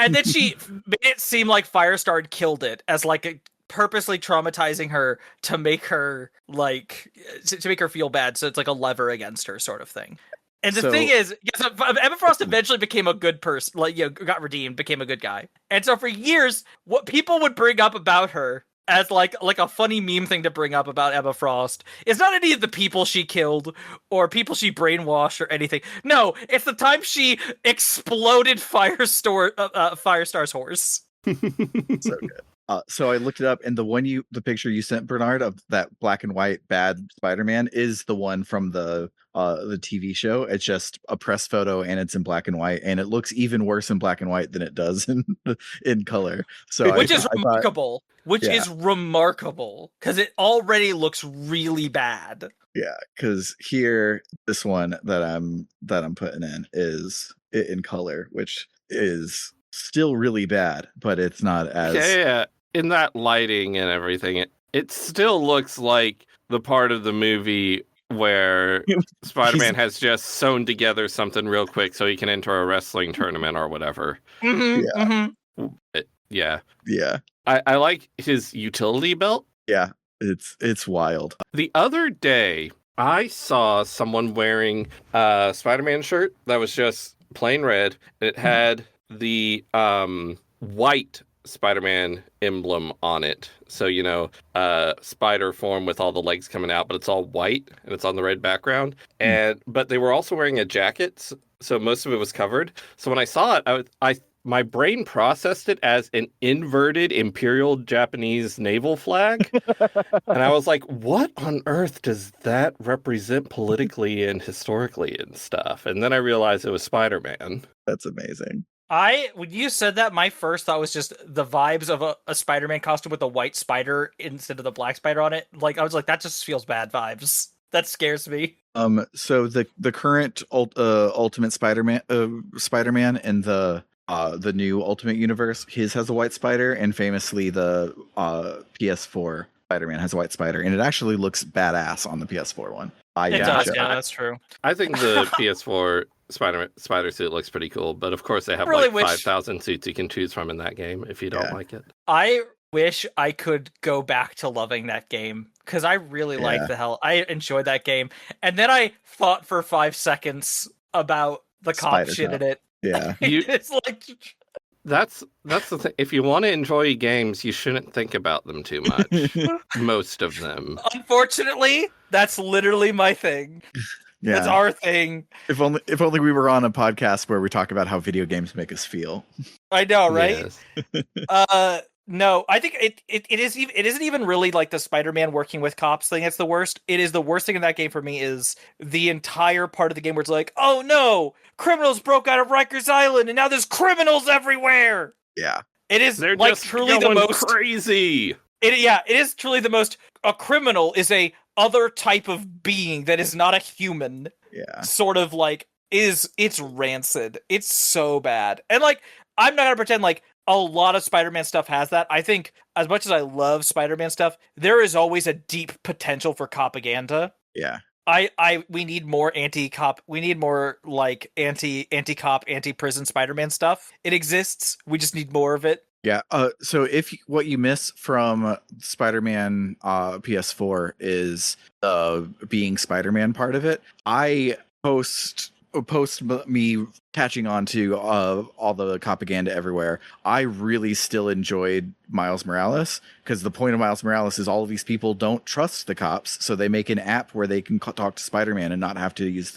And then she made it seem like Firestar had killed it as like purposely traumatizing her to make her like to make her feel bad. So it's like a lever against her sort of thing. And the thing is, yes, Emma Frost eventually became a good person, like, you know, got redeemed, became a good guy. And so for years, what people would bring up about her as like a funny meme thing to bring up about Emma Frost is not any of the people she killed or people she brainwashed or anything. No, it's the time she exploded Firestar's horse. So good. So I looked it up, and the picture you sent, Bernard, of that black and white bad Spider-Man is the one from the TV show. It's just a press photo, and it's in black and white, and it looks even worse in black and white than it does in color. So Which I is thought, remarkable. Which is remarkable because it already looks really bad. yeah, because here, this one that I'm putting in is in color, which is still really bad, but it's not as Yeah, in that lighting and everything, it still looks like the part of the movie where Spider-Man has just sewn together something real quick so he can enter a wrestling tournament or whatever. Yeah. Yeah. I like his utility belt. Yeah. It's wild. The other day, I saw someone wearing a Spider-Man shirt that was just plain red. It had the white Spider-Man emblem on it. So, you know, spider form with all the legs coming out, but it's all white and it's on the red background. But they were also wearing a jacket, so most of it was covered. So when I saw it, my brain processed it as an inverted Imperial Japanese naval flag. And I was like, what on earth does that represent politically and historically and stuff? And then I realized it was Spider-Man. That's amazing. When you said that, my first thought was just the vibes of a Spider-Man costume with a white spider instead of the black spider on it. Like, I was like, that just feels bad vibes. That scares me. So the current Ultimate Spider-Man in the new Ultimate Universe, his has a white spider, and famously the PS4 Spider-Man has a white spider, and it actually looks badass on the PS4 one. It does, yeah, that's true. I think the PS4 spider suit looks pretty cool, but of course they have really like 5,000 suits you can choose from in that game if you don't like it. I wish I could go back to loving that game because I really like I enjoyed that game. And then I thought for 5 seconds about the cop shit in it. Yeah. It's like that's the thing. If you want to enjoy games, you shouldn't think about them too much. Most of them. Unfortunately, that's literally my thing. Yeah. That's our thing. If only we were on a podcast where we talk about how video games make us feel. I know, right? Yes. No, I think it isn't even really like the Spider-Man working with cops thing. It's the worst. It is the worst thing in that game for me is the entire part of the game where it's like, oh no, criminals broke out of Rikers Island and now there's criminals everywhere. Yeah. It is They're like just truly the most crazy. It is truly the most. A criminal is a other type of being that is not a human. Yeah. Sort of like it's rancid. It's so bad. And like I'm not gonna pretend like a lot of Spider-Man stuff has that. I think as much as I love Spider-Man stuff, there is always a deep potential for propaganda. Yeah. We need more anti-cop. We need more like anti-cop, anti-prison Spider-Man stuff. It exists. We just need more of it. Yeah. So if what you miss from Spider-Man PS4 is being Spider-Man part of it, I post me catching on to all the propaganda everywhere. I really still enjoyed Miles Morales because the point of Miles Morales is all of these people don't trust the cops, so they make an app where they can talk to Spider-Man and not have to use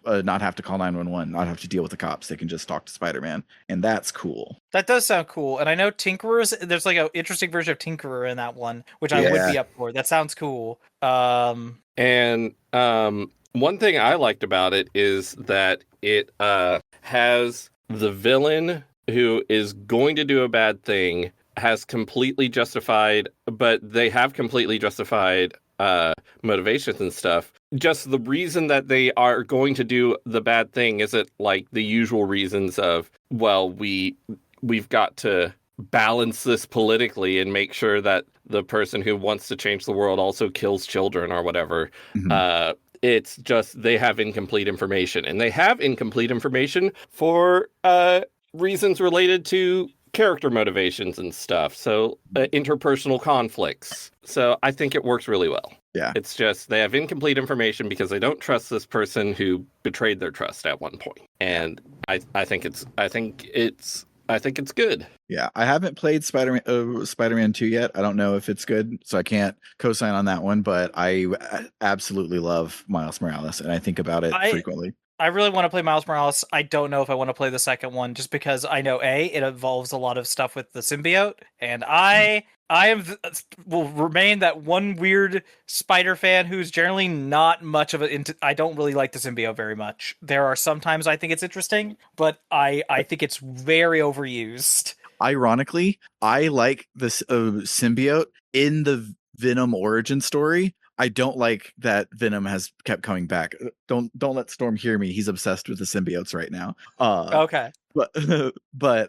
not have to call 911, not have to deal with the cops. They can just talk to Spider-Man, and that's cool. That does sound cool. And I know there's like an interesting version of Tinkerer in that one, which I would be up for. That sounds cool. One thing I liked about it is that it has the villain who is going to do a bad thing has completely justified, but they have completely justified motivations and stuff. Just the reason that they are going to do the bad thing isn't like the usual reasons of, well, we've got to balance this politically and make sure that the person who wants to change the world also kills children or whatever. Mhm. It's just they have incomplete information, and they have incomplete information for reasons related to character motivations and stuff. So interpersonal conflicts. So I think it works really well. Yeah. It's just they have incomplete information because they don't trust this person who betrayed their trust at one point. And I think it's good. Yeah, I haven't played Spider-Man 2 yet. I don't know if it's good, so I can't co-sign on that one, but I absolutely love Miles Morales, and I think about it frequently. I really want to play Miles Morales. I don't know if I want to play the second one just because I know it involves a lot of stuff with the symbiote, and will remain that one weird Spider fan who's generally not much of I don't really like the symbiote very much. There are sometimes I think it's interesting, but I think it's very overused. Ironically, I like this symbiote in the Venom origin story. I don't like that Venom has kept coming back. Don't let Storm hear me. He's obsessed with the symbiotes right now. Okay. But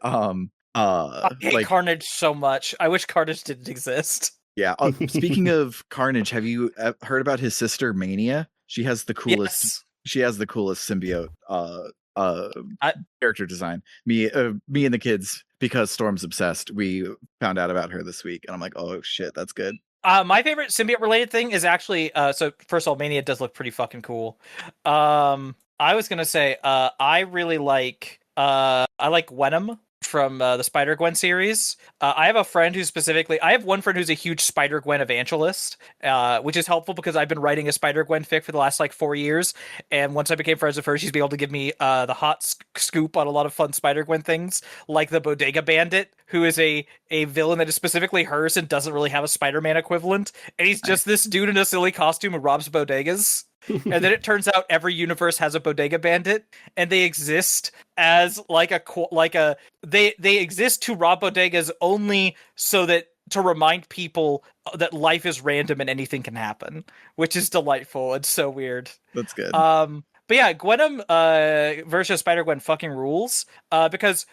I hate Carnage so much. I wish Carnage didn't exist. Yeah. Speaking of Carnage, have you heard about his sister Mania? She has the coolest. Yes. She has the coolest symbiote character design. Me and the kids, because Storm's obsessed, we found out about her this week, and I'm like, oh shit, that's good. My favorite symbiote related thing is actually so first of all, Mania does look pretty fucking cool. I was gonna say I really like I like Venom from the Spider-Gwen series. I have one friend who's a huge Spider-Gwen evangelist, which is helpful because I've been writing a Spider-Gwen fic for the last 4 years, and once I became friends with her, she's been able to give me the hot scoop on a lot of fun Spider-Gwen things, like the Bodega Bandit, who is a villain that is specifically hers and doesn't really have a Spider-Man equivalent, and he's just this dude in a silly costume who robs bodegas. And then it turns out every universe has a Bodega Bandit, and they exist as they exist to rob bodegas only so that to remind people that life is random and anything can happen, which is delightful. It's so weird. That's good. But yeah, Gwenom versus Spider-Gwen fucking rules because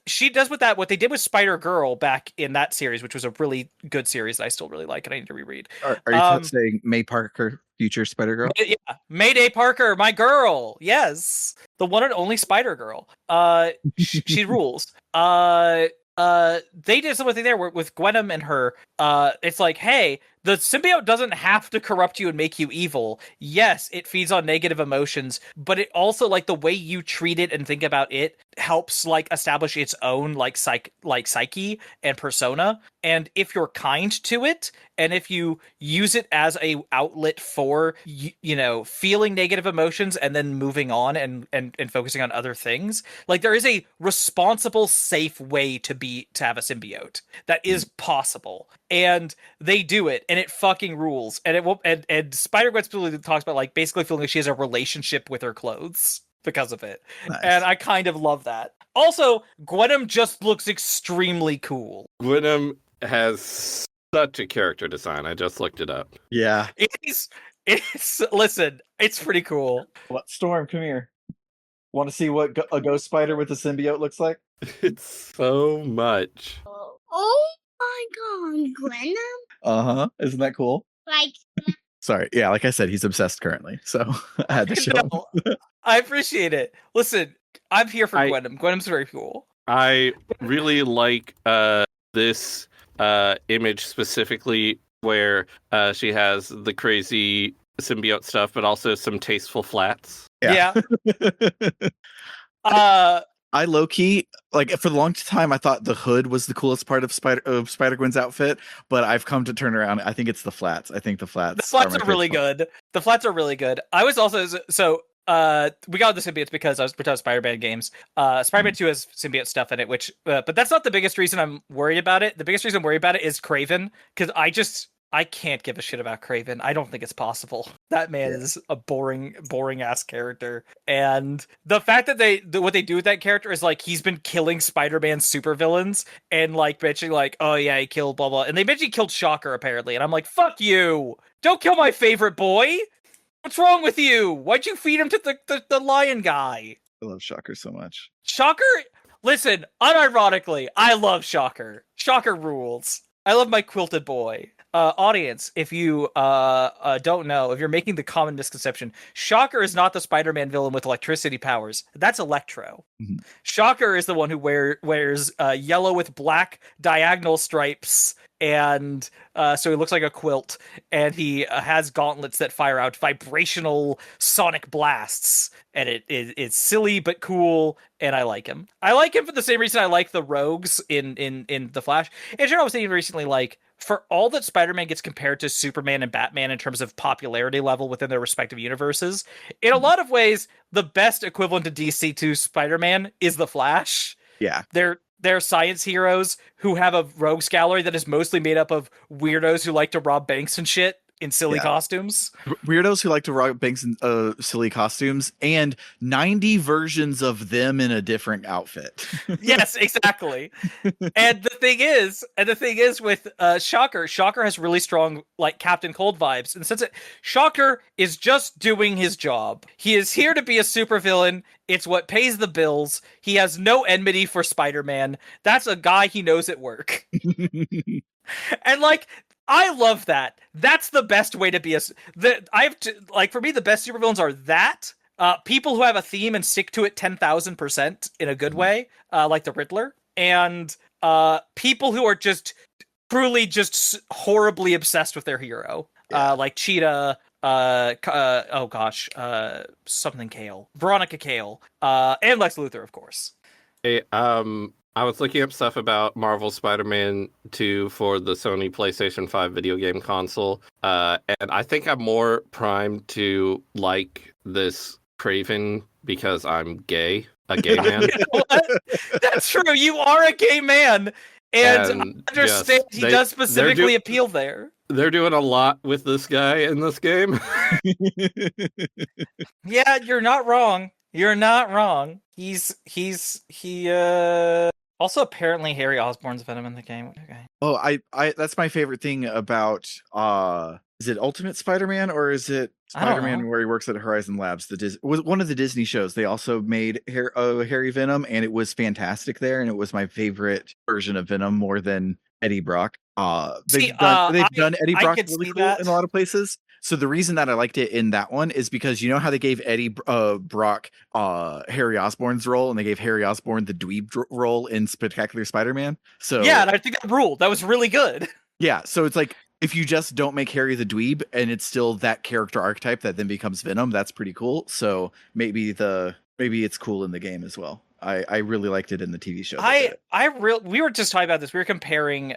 she does what they did with Spider-Girl back in that series, which was a really good series that I still really like and I need to reread. Are you saying May Parker, future Spider-Girl? Yeah, Mayday Parker, my girl. Yes, the one and only Spider-Girl. She rules. They did something there with Gwenom and her. It's like, hey, the symbiote doesn't have to corrupt you and make you evil. Yes, it feeds on negative emotions, but it also, like, the way you treat it and think about it helps, like, establish its own psyche and persona. And if you're kind to it, and if you use it as a outlet for feeling negative emotions and then moving on and focusing on other things, like, there is a responsible, safe way to have a symbiote that is possible, and they do it, and it fucking rules. And it will, and Spider-Gwen specifically talks about, like, basically feeling like she has a relationship with her clothes because of it. Nice. And I kind of love that. Also, Gwenom just looks extremely cool. Gwenom has such a character design. I just looked it up. Yeah. Listen, it's pretty cool. What, Storm, come here. Want to see what a ghost spider with a symbiote looks like? It's so much. Oh my god, Gwenom? Uh-huh. Isn't that cool? Like... Sorry. Yeah, like I said, he's obsessed currently, so I had to show him. I appreciate it. Listen, I'm here for Gwenom. Gwenom's very cool. I really like this image specifically where she has the crazy symbiote stuff, but also some tasteful flats. Yeah. I low-key, like, for the long time, I thought the hood was the coolest part of Spider-Gwen's outfit, but I've come to turn around. I think it's the flats. I think the flats are really good. The flats are really good. I was also, we got the symbiotes because I was putting out Spider-Man games. Spider-Man 2 has symbiote stuff in it, which, but that's not the biggest reason I'm worried about it. The biggest reason I'm worried about it is Kraven, because I can't give a shit about Kraven. I don't think it's possible. That man is a boring ass character. And the fact that what they do with that character is, like, he's been killing Spider-Man supervillains and, like, bitching, like, oh yeah, he killed blah blah. And they mentioned he killed Shocker apparently. And I'm like, fuck you! Don't kill my favorite boy! What's wrong with you? Why'd you feed him to the lion guy? I love Shocker so much. Shocker Listen, unironically, I love Shocker. Shocker rules. I love my quilted boy. Audience, if you don't know, if you're making the common misconception, Shocker is not the Spider-Man villain with electricity powers. That's Electro. Mhm. Shocker is the one who wears yellow with black diagonal stripes, and so he looks like a quilt, and he has gauntlets that fire out vibrational sonic blasts, and it's silly but cool, and I like him. I like him for the same reason I like the Rogues in The Flash. And sure, I was thinking recently, like, for all that Spider-Man gets compared to Superman and Batman in terms of popularity level within their respective universes, in a lot of ways, the best equivalent to DC to Spider-Man is The Flash. Yeah. They're science heroes who have a rogues gallery that is mostly made up of weirdos who like to rob banks and shit in silly costumes. Weirdos who like to rob banks in silly costumes, and 90 versions of them in a different outfit. Yes, exactly. And the thing is with Shocker has really strong like Captain Cold vibes. And since Shocker is just doing his job. He is here to be a supervillain. It's what pays the bills. He has no enmity for Spider-Man. That's a guy he knows at work. And like, I love that. That's the best way to be for me, the best supervillains are that people who have a theme and stick to it 10,000% in a good way, like the Riddler, and people who are just truly just horribly obsessed with their hero, like Cheetah. Something Kale, Veronica Kale, and Lex Luthor, of course. Hey, I was looking up stuff about Marvel Spider-Man 2 for the Sony PlayStation 5 video game console, and I think I'm more primed to like this Craven because I'm gay, a gay man. You know what? That's true. You are a gay man, and I understand he does specifically appeal there. They're doing a lot with this guy in this game. Yeah, you're not wrong. You're not wrong. He also apparently Harry Osborn's Venom in the game. Okay. Oh, I that's my favorite thing about is it Ultimate Spider-Man or is it Spider-Man where he works at Horizon Labs? Was one of the Disney shows. They also made Harry Venom, and it was fantastic there, and it was my favorite version of Venom more than Eddie Brock. They've done Eddie Brock really cool in a lot of places. So the reason that I liked it in that one is because you know how they gave Eddie Brock Harry Osborn's role, and they gave Harry Osborn the dweeb role in Spectacular Spider-Man. So yeah, and I think that ruled. That was really good. Yeah, so it's like if you just don't make Harry the dweeb, and it's still that character archetype that then becomes Venom, that's pretty cool. So maybe it's cool in the game as well. I really liked it in the TV show. We were just talking about this. We were comparing.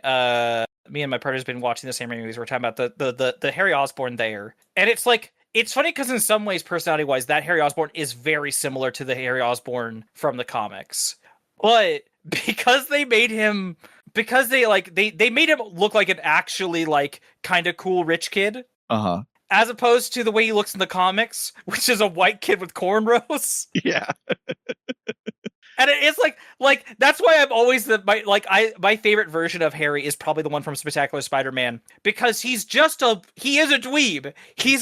Me and my partner's been watching the same movies. We're talking about the Harry Osborn there, and it's like it's funny because in some ways, personality wise, that Harry Osborn is very similar to the Harry Osborn from the comics, but because they made him. Because they made him look like an actually like kind of cool rich kid, as opposed to the way he looks in the comics, which is a white kid with cornrows. Yeah, and it's like that's why I'm always my favorite version of Harry is probably the one from Spectacular Spider-Man because he is a dweeb. He's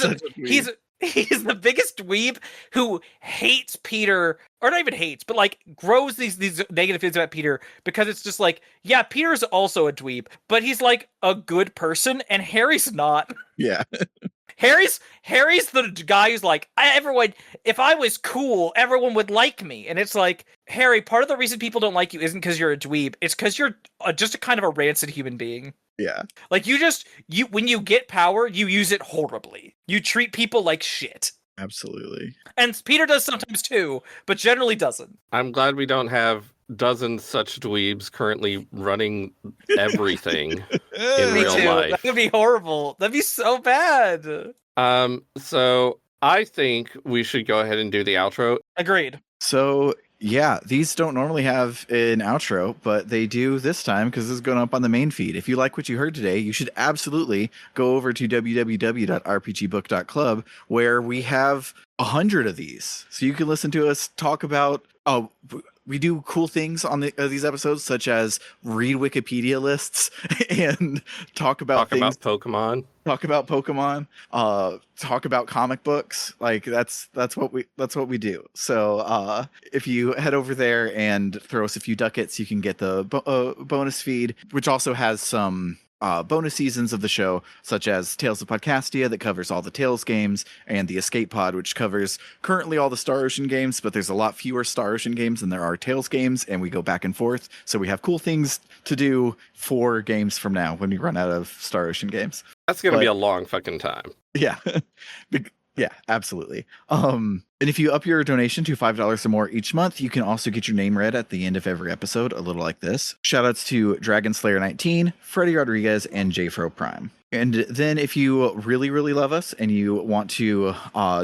the biggest dweeb who hates Peter, or not even hates, but like grows these negative feelings about Peter because it's just like, yeah, Peter's also a dweeb, but he's like a good person, and Harry's not. Yeah. Harry's the guy who's like, if I was cool, everyone would like me. And it's like, Harry, part of the reason people don't like you isn't because you're a dweeb. It's because you're just a kind of a rancid human being. Yeah. Like when you get power, you use it horribly. You treat people like shit. Absolutely. And Peter does sometimes too, but generally doesn't. I'm glad we don't have dozens such dweebs currently running everything in real life. That would be horrible. That'd be so bad. So I think we should go ahead and do the outro. Agreed. So yeah, these don't normally have an outro, but they do this time because this is going up on the main feed. If you like what you heard today, you should absolutely go over to www.rpgbook.club where we have 100 of these. So you can listen to us talk about we do cool things on these episodes, such as read Wikipedia lists and talk about things. Pokemon. Talk about Pokemon. Talk about comic books. Like that's what we do. So if you head over there and throw us a few ducats, you can get the bonus feed, which also has some bonus seasons of the show, such as Tales of Podcastia, that covers all the Tales games, and the Escape Pod, which covers currently all the Star Ocean games, but there's a lot fewer Star Ocean games than there are Tales games, and we go back and forth. So we have cool things to do 4 games from now when we run out of Star Ocean games. That's going to be a long fucking time. Yeah. Yeah, absolutely. And if you up your donation to $5 or more each month, you can also get your name read at the end of every episode, a little like this. Shoutouts to Dragon Slayer 19, Freddie Rodriguez, and JFro Prime. And then if you really, really love us and you want to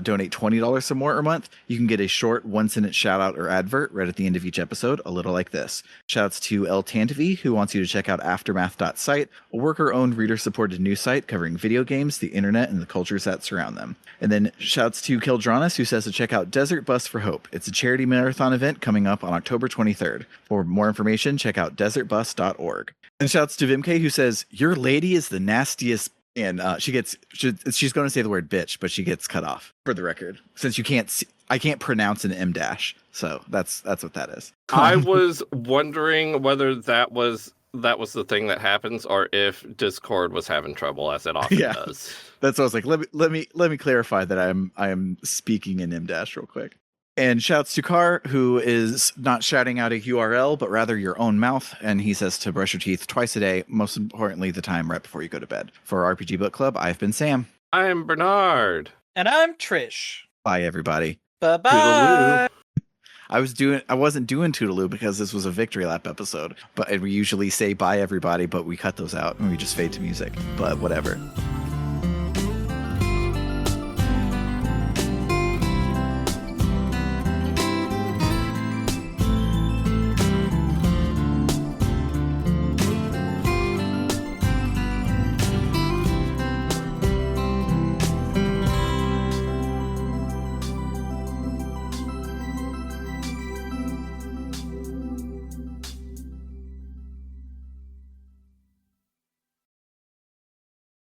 donate $20 or more a month, you can get a short 1-sentence shout out or advert right at the end of each episode, a little like this. Shoutouts to El Tantavi, who wants you to check out aftermath.site, a worker-owned reader-supported news site covering video games, the internet, and the cultures that surround them. And then shouts to Kildranis, who says to check out Desert Bus for Hope. It's a charity marathon event coming up on October 23rd. For more information, check out desertbus.org. And shouts to Vimke, who says, your lady is the nastiest. And she's going to say the word bitch, but she gets cut off for the record, since I can't pronounce an M dash. So that's what that is. I was wondering whether that was the thing that happens, or if Discord was having trouble, as it often does. That's what I was like. Let me clarify that I am speaking in M dash real quick. And shouts to Carr, who is not shouting out a URL, but rather your own mouth. And he says to brush your teeth twice a day, most importantly, the time right before you go to bed. For RPG Book Club, I've been Sam. I'm Bernard. And I'm Trish. Bye, everybody. Bye-bye. I wasn't doing Toodaloo because this was a Victory Lap episode. But we usually say bye, everybody, but we cut those out and we just fade to music. But whatever.